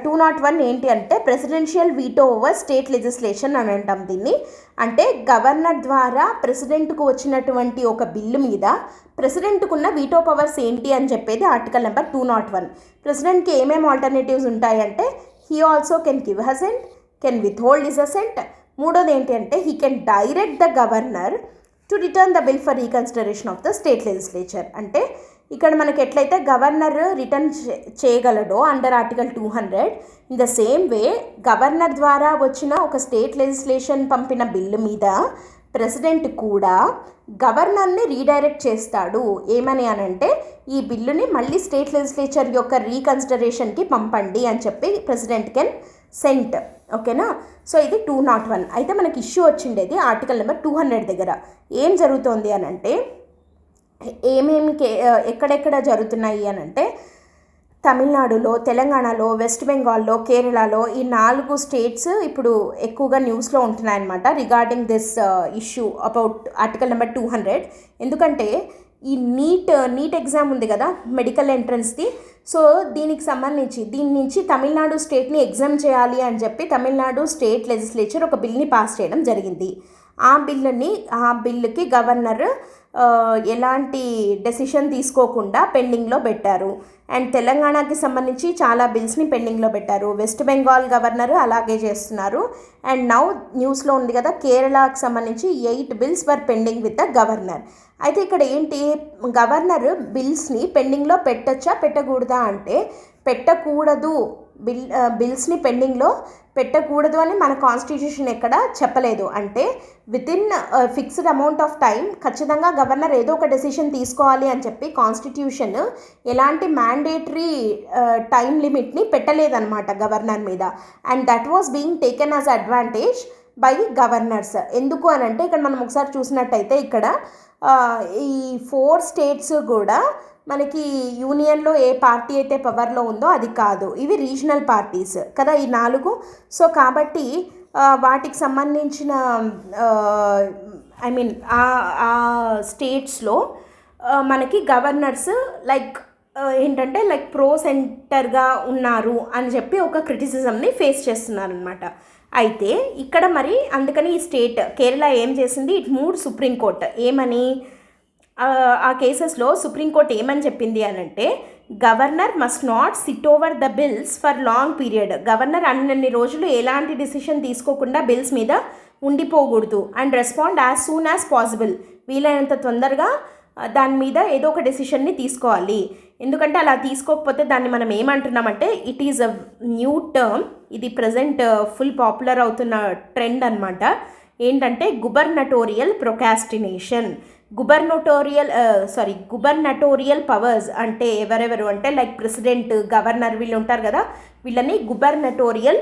201 ఏంటి అంటే presidential veto over state legislation అని అంటాం దీన్ని. అంటే గవర్నర్ ద్వారా ప్రెసిడెంట్కు వచ్చినటువంటి ఒక బిల్లు మీద ప్రెసిడెంట్కు ఉన్న వీటో పవర్స్ ఏంటి అని చెప్పేది ఆర్టికల్ నెంబర్ 201. ప్రెసిడెంట్కి ఏమేమి ఆల్టర్నేటివ్స్ ఉంటాయంటే he also can give assent, can withhold his assent. మూడోది ఏంటి అంటే he can direct the governor to return the bill for reconsideration of the state legislature. అంటే ఇక్కడ మనకి ఎట్లయితే గవర్నర్ రిటర్న్ చేయగలడో under article 200, in the same way governor ద్వారా వచ్చిన ఒక స్టేట్ లెజిస్లేషన్ పంపిన బిల్లు మీద ప్రెసిడెంట్ కూడా గవర్నర్ని రీడైరెక్ట్ చేస్తాడు. ఏమని అనంటే ఈ బిల్లుని మళ్ళీ స్టేట్ లెజిస్లేచర్ యొక్క రీకన్సిడరేషన్కి పంపండి అని చెప్పి ప్రెసిడెంట్ కెన్ సెంట్. ఓకేనా. సో ఇది 201. అయితే మనకి ఇష్యూ వచ్చిండేది ఆర్టికల్ నెంబర్ 200 దగ్గర. ఏం జరుగుతోంది అని అంటే ఎక్కడెక్కడ జరుగుతున్నాయి అని అంటే తమిళనాడులో, తెలంగాణలో, వెస్ట్ బెంగాల్లో, కేరళలో ఈ 4 స్టేట్స్ ఇప్పుడు ఎక్కువగా న్యూస్లో ఉంటున్నాయన్నమాట regarding this issue about article number 200. ఎందుకంటే ఈ నీట్ ఎగ్జామ్ ఉంది కదా, మెడికల్ ఎంట్రన్స్ది. సో దీనికి సంబంధించి దీని నుంచి తమిళనాడు స్టేట్ని ఎగ్జామ్ చేయాలి అని చెప్పి తమిళనాడు స్టేట్ లెజిస్లేచర్ ఒక బిల్ని పాస్ చేయడం జరిగింది. ఆ బిల్లుకి గవర్నర్ ఎలాంటి డెసిషన్ తీసుకోకుండా పెండింగ్లో పెట్టారు. అండ్ తెలంగాణకి సంబంధించి చాలా బిల్స్ని పెండింగ్లో పెట్టారు. వెస్ట్ బెంగాల్ గవర్నర్ అలాగే చేస్తున్నారు. అండ్ నౌ న్యూస్లో ఉంది కదా, కేరళకి సంబంధించి 8 bills were pending with the governor. అయితే ఇక్కడ ఏంటి, గవర్నర్ బిల్స్ని పెండింగ్లో పెట్టచ్చా పెట్టకూడదా అంటే పెట్టకూడదు. బిల్స్ని పెండింగ్లో పెట్టకూడదు అని మన కాన్స్టిట్యూషన్ ఎక్కడ చెప్పలేదు. అంటే within fixed amount of time ఖచ్చితంగా గవర్నర్ ఏదో ఒక డెసిషన్ తీసుకోవాలి అని చెప్పి కాన్స్టిట్యూషన్ ఎలాంటి మ్యాండేటరీ టైం లిమిట్ని పెట్టలేదన్నమాట గవర్నర్ మీద. And that was being taken as advantage by governors. ఎందుకు అని అంటే ఇక్కడ మనం ఒకసారి చూసినట్టయితే ఇక్కడ ఈ 4 స్టేట్స్ కూడా మనకి యూనియన్లో ఏ పార్టీ అయితే పవర్లో ఉందో అది కాదు, ఇవి రీజనల్ పార్టీస్ కదా ఈ 4. సో కాబట్టి వాటికి సంబంధించిన ఆ స్టేట్స్లో మనకి గవర్నర్స్ ఏంటంటే ప్రో సెంటర్గా ఉన్నారు అని చెప్పి ఒక క్రిటిసిజంని ఫేస్ చేస్తున్నారనమాట. అయితే ఇక్కడ మరి అందుకని ఈ స్టేట్ కేరళ ఏం చేసింది, ఇట్ మూవ్డ్ సుప్రీంకోర్టు. ఏమని ఆ కేసెస్లో సుప్రీంకోర్టు ఏమని చెప్పింది అని అంటే governor must not sit over the bills for long period. Governor అన్ని రోజులు ఎలాంటి డిసిషన్ తీసుకోకుండా బిల్స్ మీద ఉండిపోకూడదు. And respond as soon as possible, వీలైనంత తొందరగా దాని మీద ఏదో ఒక డెసిషన్ని తీసుకోవాలి. ఎందుకంటే అలా తీసుకోకపోతే దాన్ని మనం ఏమంటున్నామంటే it is a new term, ఇది ప్రజెంట్ ఫుల్ పాపులర్ అవుతున్న ట్రెండ్ అనమాట. ఏంటంటే గుబర్నటోరియల్ ప్రొకాస్టినేషన్. గుబర్నటోరియల్ పవర్స్ అంటే ఎవరెవరు అంటే ప్రెసిడెంట్, గవర్నర్ వీళ్ళు ఉంటారు కదా, వీళ్ళని గుబర్నటోరియల్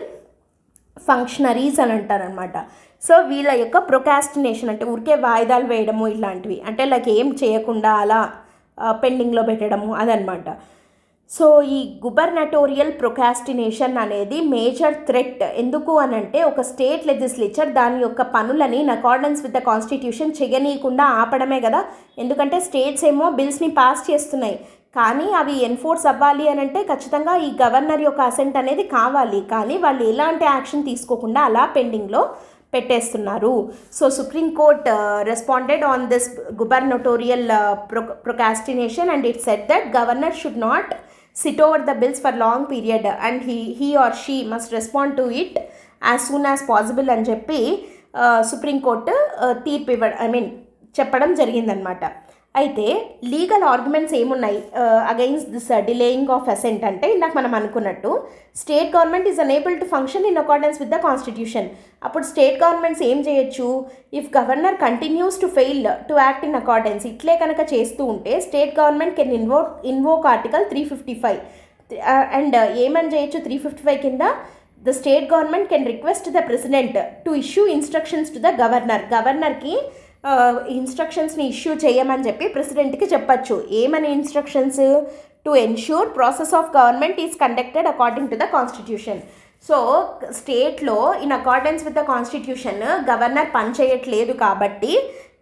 ఫంక్షనరీస్ అని అంటారనమాట. సో వీళ్ళ యొక్క ప్రొకాస్టినేషన్ అంటే ఊరికే వాయిదాలు వేయడము ఇలాంటివి, అంటే ఏం చేయకుండా అలా పెండింగ్లో పెట్టడము అదనమాట. సో ఈ గుబర్నటోరియల్ ప్రొకాస్టినేషన్ అనేది మేజర్ థ్రెట్. ఎందుకు అనంటే ఒక స్టేట్ లెజిస్లేచర్ దాని యొక్క పనులని in accordance with the constitution చేయనీయకుండా ఆపడమే కదా. ఎందుకంటే స్టేట్స్ ఏమో బిల్స్ని పాస్ చేస్తున్నాయి, కానీ అవి ఎన్ఫోర్స్ అవ్వాలి అని అంటే ఖచ్చితంగా ఈ గవర్నర్ యొక్క అసెంట్ అనేది కావాలి. కానీ వాళ్ళు ఎలాంటి యాక్షన్ తీసుకోకుండా అలా పెండింగ్లో పెట్టేస్తున్నారు. So supreme court responded on this gubernatorial procrastination and it said that governor should not sit over the bills for long period and he or she must respond to it as soon as possible అని చెప్పి supreme court తీర్పు చెప్పడం జరిగిందనమాట. అయితే legal arguments ఏమున్నాయి against this delaying of assent అంటే ఇందాక మనం అనుకున్నట్టు state government is unable to function in accordance with the constitution. అప్పుడు స్టేట్ గవర్నమెంట్స్ ఏం చేయొచ్చు, if governor continues to fail to act in accordance ఇట్లే కనుక చేస్తూ ఉంటే state government can invoke article 355 and ఏమని చేయొచ్చు 355 కింద the state government can request the president to issue instructions to the గవర్నర్కి ఇన్స్ట్రక్షన్స్ని ఇష్యూ చేయమని చెప్పి ప్రెసిడెంట్కి చెప్పచ్చు. ఏమని instructions, to ensure process of government is conducted according to the constitution. So స్టేట్లో in accordance with the constitution governor పనిచేయట్లేదు కాబట్టి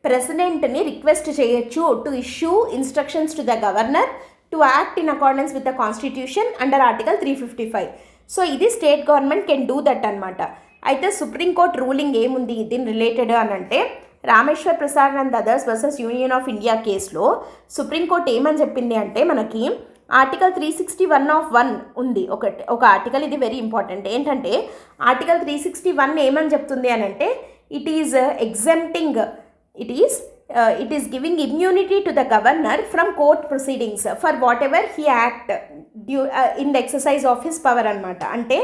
ప్రెసిడెంట్ని రిక్వెస్ట్ చేయొచ్చు to issue instructions to the governor to act in accordance with the constitution under article 355. So ఇది state government can do that అనమాట. అయితే supreme court ruling ఏముంది దీని రిలేటెడ్ అని అంటే Rameshwar Prasad and others versus Union of India కేసులో supreme court ఏమని చెప్పింది అంటే మనకి ఆర్టికల్ 361 ఉంది ఒక ఆర్టికల్, ఇది వెరీ ఇంపార్టెంట్. ఏంటంటే ఆర్టికల్ 361 ఏమని చెప్తుంది అని అంటే it is exempting it is giving immunity to the governor from court proceedings for whatever he act in the exercise of his power అనమాట. అంటే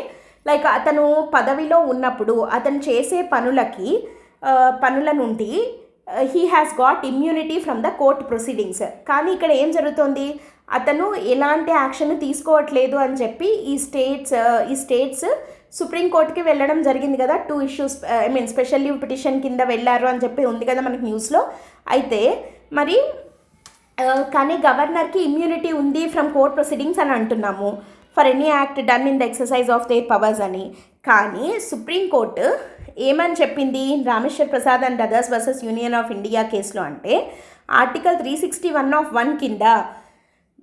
లైక్ అతను పదవిలో ఉన్నప్పుడు అతను చేసే పనుల నుండి he has got immunity from the court proceedings. కానీ ఇక్కడ ఏం జరుగుతుంది, అతను ఎలాంటి యాక్షన్ తీసుకోవట్లేదు అని చెప్పి ఈ స్టేట్స్ సుప్రీంకోర్టుకి వెళ్ళడం జరిగింది కదా, 2 issues స్పెషల్ లీవ్ పిటిషన్ కింద వెళ్ళారు అని చెప్పి ఉంది కదా మనకి న్యూస్లో. అయితే మరి కానీ గవర్నర్కి ఇమ్యూనిటీ ఉంది ఫ్రమ్ కోర్ట్ ప్రొసీడింగ్స్ అని అంటున్నాము, for any act done in the exercise of their powers అని. కానీ సుప్రీంకోర్టు ఏమని చెప్పింది Rameshwar Prasad and others versus Union of India కేసులో అంటే ఆర్టికల్ 361 కింద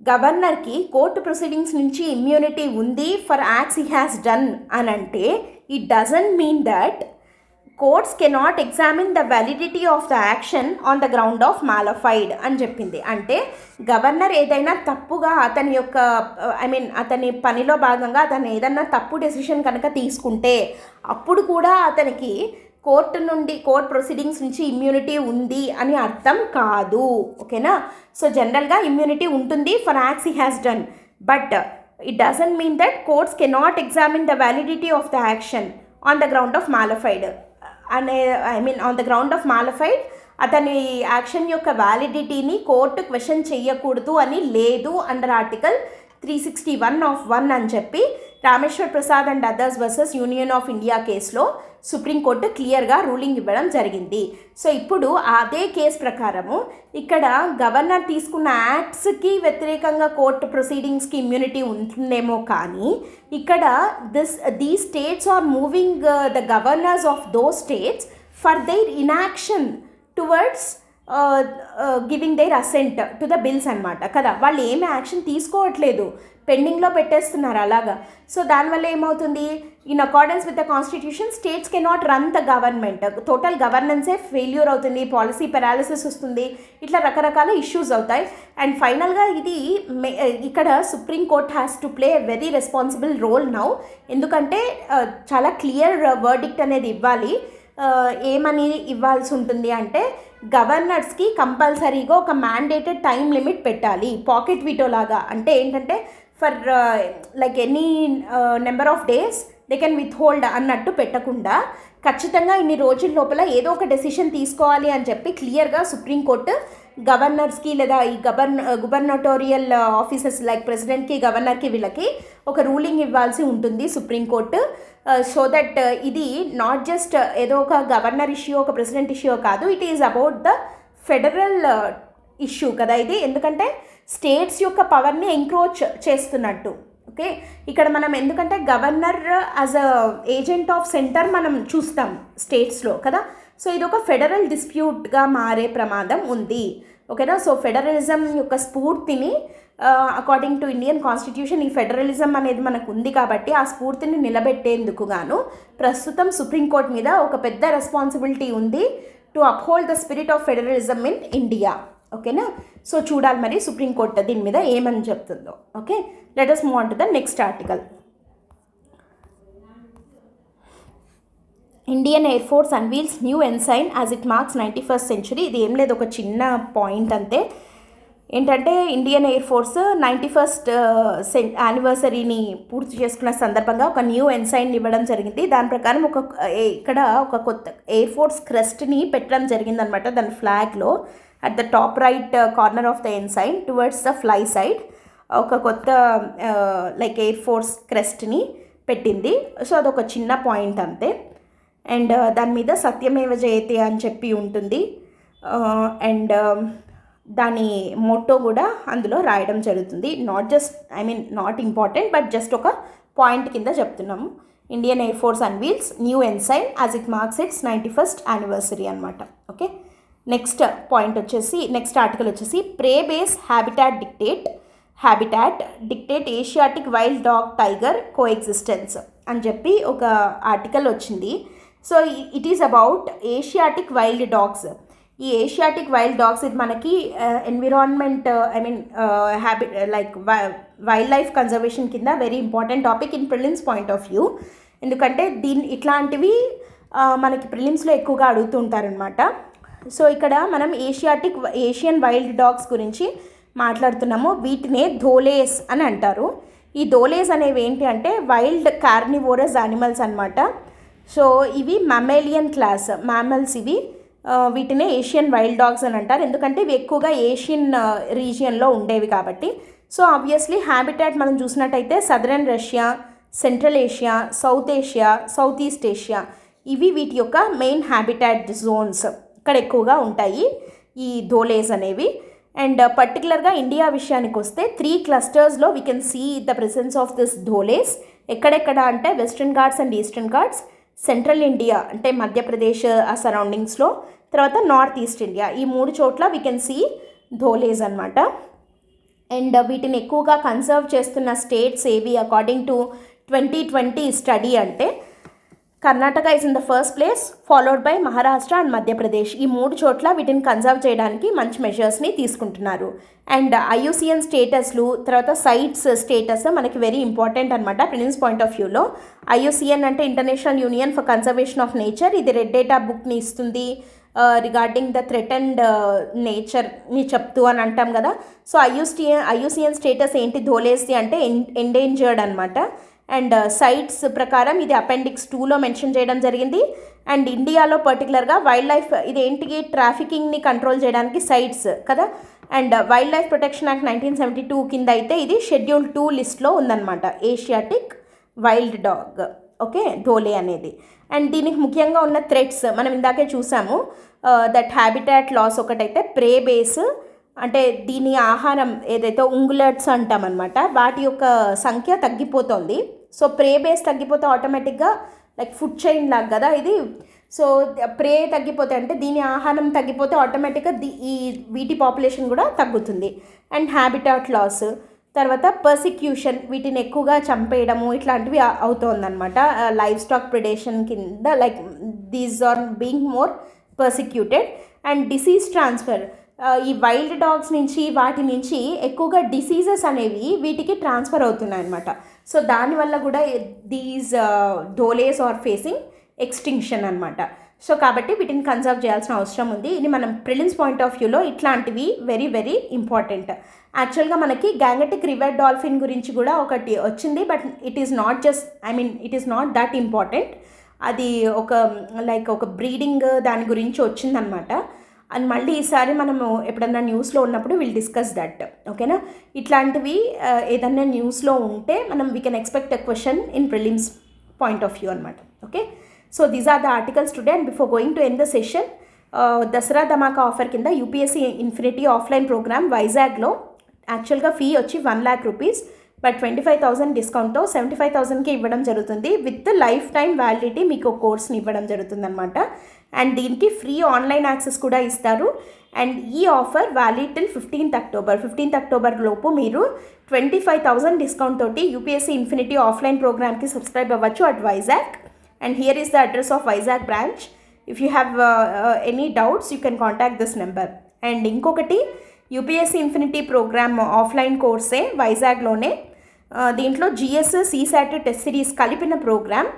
గవర్నర్కి కోర్టు ప్రొసీడింగ్స్ నుంచి ఇమ్యూనిటీ ఉంది for acts he has done అని అంటే it doesn't mean that courts cannot examine the validity of the action on the ground of mala fide అని చెప్పింది. అంటే గవర్నర్ ఏదైనా తప్పుగా అతని పనిలో భాగంగా అతను ఏదైనా తప్పు డెసిషన్ కనుక తీసుకుంటే అప్పుడు కూడా అతనికి కోర్ట్ ప్రొసీడింగ్స్ నుంచి ఇమ్యూనిటీ ఉంది అని అర్థం కాదు. ఓకేనా? సో జనరల్గా ఇమ్యూనిటీ ఉంటుంది for acts he has done, but it doesn't mean that courts cannot examine the validity of the action on the ground of mala fide on the ground of mala fide అతని action యొక్క వ్యాలిడిటీని court question చేయకూడదు అని లేదు under article 361 అని చెప్పి Rameshwar Prasad and others versus Union of India కేసులో supreme court క్లియర్గా ruling ఇవ్వడం జరిగింది. సో ఇప్పుడు అదే కేసు ప్రకారము ఇక్కడ గవర్నర్ తీసుకున్న యాక్ట్స్కి వ్యతిరేకంగా కోర్టు ప్రొసీడింగ్స్కి ఇమ్యూనిటీ ఉంటుందేమో, కానీ ఇక్కడ the states are moving the governors of those states for their inaction towards giving their assent to the bills అనమాట కదా. వాళ్ళు ఏమి యాక్షన్ తీసుకోవట్లేదు, పెండింగ్లో పెట్టేస్తున్నారు అలాగా. సో దానివల్ల ఏమవుతుంది, in accordance with the constitution states cannot run the government, total గవర్నెన్సే ఫెయిల్యూర్ అవుతుంది, పాలసీ పెరాలిసిస్ వస్తుంది, ఇట్లా రకరకాల ఇష్యూస్ అవుతాయి. అండ్ ఫైనల్గా ఇక్కడ supreme court has to play very responsible role now. ఎందుకంటే చాలా క్లియర్ వర్డిక్ట్ అనేది ఇవ్వాలి. ఏమని ఇవ్వాల్సి ఉంటుంది అంటే గవర్నర్స్కి కంపల్సరీగా ఒక మ్యాండేటెడ్ టైం లిమిట్ పెట్టాలి, పాకెట్ వీటో లాగా. అంటే ఏంటంటే for like any number of days they can withhold అన్నట్టు పెట్టకుండా ఖచ్చితంగా ఇన్ని రోజుల లోపల ఏదో ఒక డెసిషన్ తీసుకోవాలి అని చెప్పి క్లియర్గా సుప్రీంకోర్టు గవర్నర్స్కి లేదా ఈ గుబర్నటోరియల్ ఆఫీసర్స్ లైక్ ప్రెసిడెంట్కి, గవర్నర్కి వీళ్ళకి ఒక రూలింగ్ ఇవ్వాల్సి ఉంటుంది సుప్రీంకోర్టు. సో దట్ ఇది నాట్ జస్ట్ ఏదో ఒక గవర్నర్ ఇష్యూ, ఒక ప్రెసిడెంట్ ఇష్యూ కాదు, it is about the federal issue కదా ఇది. ఎందుకంటే స్టేట్స్ యొక్క పవర్ని ఎంక్రోచ్ చేస్తున్నట్టు. ఓకే, ఇక్కడ మనం ఎందుకంటే governor as a agent of centre మనం చూస్తాం స్టేట్స్లో కదా. సో ఇది ఒక ఫెడరల్ డిస్ప్యూట్గా మారే ప్రమాదం ఉంది. ఓకేనా? సో ఫెడరలిజం యొక్క స్ఫూర్తిని అకార్డింగ్ టు ఇండియన్ కాన్స్టిట్యూషన్ ఈ ఫెడరలిజం అనేది మనకు ఉంది కాబట్టి ఆ స్ఫూర్తిని నిలబెట్టేందుకు గాను ప్రస్తుతం సుప్రీంకోర్టు మీద ఒక పెద్ద రెస్పాన్సిబిలిటీ ఉంది to uphold the spirit of federalism in India. ఓకేనా? సో చూడాలి మరి సుప్రీంకోర్టు దీని మీద ఏమని చెప్తుందో. Okay, let us move on to the next article. Indian air force unveils new ensign as it marks 91st century. ఇది ఏం లేదు, ఒక చిన్న పాయింట్ అంతే. ఏంటంటే ఇండియన్ ఎయిర్ ఫోర్స్ 91st యానివర్సరీని పూర్తి చేసుకున్న సందర్భంగా ఒక న్యూ ఎన్సైన్ ఇవ్వడం జరిగింది. దాని ప్రకారం ఇక్కడ ఒక కొత్త ఎయిర్ ఫోర్స్ క్రెస్ట్ని పెట్టడం జరిగిందనమాట. దాని ఫ్లాగ్లో at the top right corner of the ensign towards the fly side ఒక కొత్త లైక్ ఎయిర్ ఫోర్స్ క్రెస్ట్ని పెట్టింది. సో అదొక చిన్న పాయింట్ అంతే. అండ్ దాని మీద సత్యమేవ జయతే అని చెప్పి ఉంటుంది. అండ్ దాని మోటో కూడా అందులో రాయడం జరుగుతుంది. నాట్ ఇంపార్టెంట్, బట్ జస్ట్ ఒక పాయింట్ కింద చెప్తున్నాము. Indian air force unveils new ensign as it marks its 91st anniversary అనమాట. ఓకే, నెక్స్ట్ పాయింట్ వచ్చేసి, నెక్స్ట్ ఆర్టికల్ వచ్చేసి prey base habitat dictate Asiatic wild dog tiger coexistence అని చెప్పి ఒక article వచ్చింది. So it is about Asiatic wild dogs. ఈ Asiatic wild dogs ఇది మనకి ఎన్విరాన్మెంట్ వైల్డ్ లైఫ్ కన్జర్వేషన్ కింద very important topic in prelims point of view. ఎందుకంటే ఇట్లాంటివి మనకి ప్రిలిమ్స్లో ఎక్కువగా అడుగుతుంటారనమాట. సో ఇక్కడ మనం ఏషియన్ వైల్డ్ డాగ్స్ గురించి మాట్లాడుతున్నాము. వీటినే ధోలేస్ అని అంటారు. ఈ ధోలేస్ అనేవి ఏంటి అంటే వైల్డ్ కార్నివోరస్ యానిమల్స్ అనమాట. సో ఇవి మమ్మేలియన్ క్లాస్ మ్యామల్స్. వీటినే ఏషియన్ వైల్డ్ డాగ్స్ అని అంటారు, ఎందుకంటే ఇవి ఎక్కువగా ఏషియన్ రీజియన్లో ఉండేవి కాబట్టి. సో ఆబ్వియస్లీ హ్యాబిటాట్ మనం చూసినట్టయితే southern Russia, central Asia, south Asia, south east Asia ఇవి వీటి యొక్క మెయిన్ హ్యాబిటాట్ జోన్స్. ఇక్కడ ఎక్కువగా ఉంటాయి ఈ ధోలేస్ అనేవి. అండ్ పర్టికులర్గా ఇండియా విషయానికి వస్తే 3 clustersలో we can see the presence of this dholes. ఎక్కడెక్కడ అంటే Western Ghats and Eastern Ghats, central India అంటే మధ్యప్రదేశ్ ఆ సరౌండింగ్స్లో, తర్వాత నార్త్ ఈస్ట్ ఇండియా, ఈ 3 చోట్ల వీ కెన్ సీ ధోలేస్ అనమాట. అండ్ వీటిని ఎక్కువగా కన్సర్వ్ చేస్తున్న స్టేట్స్ ఏవి అకార్డింగ్ టు 2020 స్టడీ అంటే Karnataka is in the first place, followed by Maharashtra and Madhya Pradesh. ఈ 3 చోట్ల వీటిని కన్సర్వ్ చేయడానికి మంచి మెజర్స్ని తీసుకుంటున్నారు. అండ్ IUCN స్టేటస్లు, తర్వాత సైట్స్ స్టేటస్ మనకి వెరీ ఇంపార్టెంట్ అనమాట ప్రిలిమ్స్ పాయింట్ ఆఫ్ వ్యూలో. IUCN అంటే international union for conservation of nature. ఇది రెడ్ డేటా బుక్ని ఇస్తుంది రిగార్డింగ్ ద థ్రెటన్డ్ నేచర్ని చెప్తూ అని అంటాం కదా. సో IUCN స్టేటస్ ఏంటి ధోలేస్ది అంటే ఎండేంజర్డ్ అనమాట. అండ్ సైట్స్ ప్రకారం ఇది అపెండిక్స్ 2లో మెన్షన్ చేయడం జరిగింది. అండ్ ఇండియాలో పర్టికులర్గా వైల్డ్ లైఫ్ ఇది ఏంటికి ట్రాఫికింగ్ని కంట్రోల్ చేయడానికి సైట్స్ కదా. And wild life protection act 1972 కింద అయితే ఇది షెడ్యూల్ 2 లిస్ట్లో ఉందన్నమాట Asiatic wild dog. Okay, dhole అనేది. అండ్ దీనికి ముఖ్యంగా ఉన్న థ్రెట్స్ మనం ఇందాకే చూసాము. దట్ హ్యాబిటాట్ లాస్ ఒకటైతే ప్రే బేస్ అంటే దీని ఆహారం ఏదైతే ఉంగులట్స్ అంటామన్నమాట వాటి యొక్క సంఖ్య తగ్గిపోతుంది. సో ప్రే బేస్ తగ్గిపోతే ఆటోమేటిక్గా లైక్ ఫుడ్ చైన్ లాగా కదా ఇది. సో ప్రే తగ్గిపోతే అంటే దీని ఆహారం తగ్గిపోతే ఆటోమేటిక్గా వీటి పాపులేషన్ కూడా తగ్గుతుంది. అండ్ హ్యాబిటాట్ లాస్, తర్వాత పర్సిక్యూషన్ వీటిని ఎక్కువగా చంపేయడము ఇట్లాంటివి అవుతుందన్నమాట. లైవ్ స్టాక్ ప్రిడేషన్ కింద like these are being more persecuted. And disease transfer, ఈ వైల్డ్ డాగ్స్ నుంచి వాటి నుంచి ఎక్కువగా డిసీజెస్ అనేవి వీటికి ట్రాన్స్ఫర్ అవుతున్నాయి అన్నమాట. సో దానివల్ల కూడా దీస్ ధోలేస్ ఆర్ ఫేసింగ్ ఎక్స్టింక్షన్ అనమాట. సో కాబట్టి వీటిని కన్సర్వ్ చేయాల్సిన అవసరం ఉంది. ఇది మనం ప్రిలిమ్స్ పాయింట్ ఆఫ్ వ్యూలో ఇట్లాంటివి వెరీ వెరీ ఇంపార్టెంట్. యాక్చువల్గా మనకి గ్యాంగటిక్ రివర్ డాల్ఫిన్ గురించి కూడా ఒకటి వచ్చింది, but it is not that important. అది ఒక బ్రీడింగ్ దాని గురించి వచ్చిందనమాట. అండ్ మళ్ళీ ఈసారి మనము ఎప్పుడన్నా న్యూస్లో ఉన్నప్పుడు విల్ డిస్కస్ దట్. ఓకేనా? ఇట్లాంటివి ఏదన్నా న్యూస్లో ఉంటే మనం we can expect a question in prelims point of view అనమాట. Okay, so these are the articles today. And before going to end the session, Dasara Dhamaka offer కింద UPSC ఇన్ఫినిటీ ఆఫ్లైన్ ప్రోగ్రామ్ వైజాగ్లో యాక్చువల్గా ఫీ వచ్చి 1 lakh rupees, బట్ 25,000 డిస్కౌంట్తో 75,000కి ఇవ్వడం జరుగుతుంది. With life time validity మీకు కోర్స్ని ఇవ్వడం జరుగుతుంది అనమాట. అండ్ దీనికి ఫ్రీ ఆన్లైన్ యాక్సెస్ కూడా ఇస్తారు. అండ్ ఈ offer valid till 15th October. 15th October లోపు మీరు 25,000 డిస్కౌంట్ తోటి యూపీఎస్సీ ఇన్ఫినిటీ ఆఫ్లైన్ ప్రోగ్రామ్కి సబ్స్క్రైబ్ అవ్వచ్చు at Vizag. And here is the address of Vizag branch. If you have any doubts you can contact this number. And ఇంకొకటి, UPSC infinity programme offline కోర్సే వైజాగ్లోనే. దీంట్లో GS, CSAT, test series కలిపిన programme.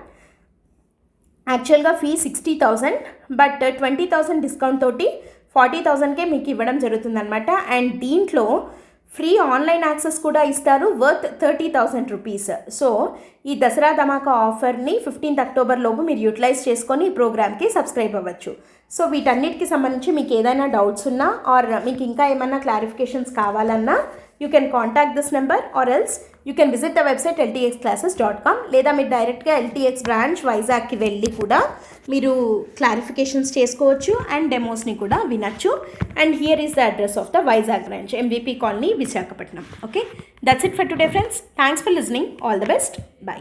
యాక్చువల్గా fee 60,000, but 20,000 discount తోటి 40,000కే మీకు ఇవ్వడం జరుగుతుందన్నమాట. And దీంట్లో free online access కూడా ఇస్తారు వర్త్ 30,000 రూపీస్. సో ఈ దసరా ధమాకా ఆఫర్ని 15th అక్టోబర్ లోపు మీరు యూటిలైజ్ చేసుకొని ఈ ప్రోగ్రామ్కి సబ్స్క్రైబ్ అవ్వచ్చు. సో వీటన్నిటికి సంబంధించి మీకు ఏదైనా డౌట్స్ ఉన్నా ఆర్ మీకు ఇంకా ఏమైనా క్లారిఫికేషన్స్ కావాలన్నా you can contact this number or else you can visit the website ltxclasses.com, లేదా మీరు డైరెక్ట్గా ఎల్టీఎక్స్ బ్రాంచ్ వైజాగ్కి వెళ్ళి కూడా మీరు క్లారిఫికేషన్స్ చేసుకోవచ్చు అండ్ డెమోస్ని కూడా వినొచ్చు. And here is the address of the Vizag branch, MVP colony, Visakhapatnam. Okay, that's it for today friends. Thanks for listening. All the best. By.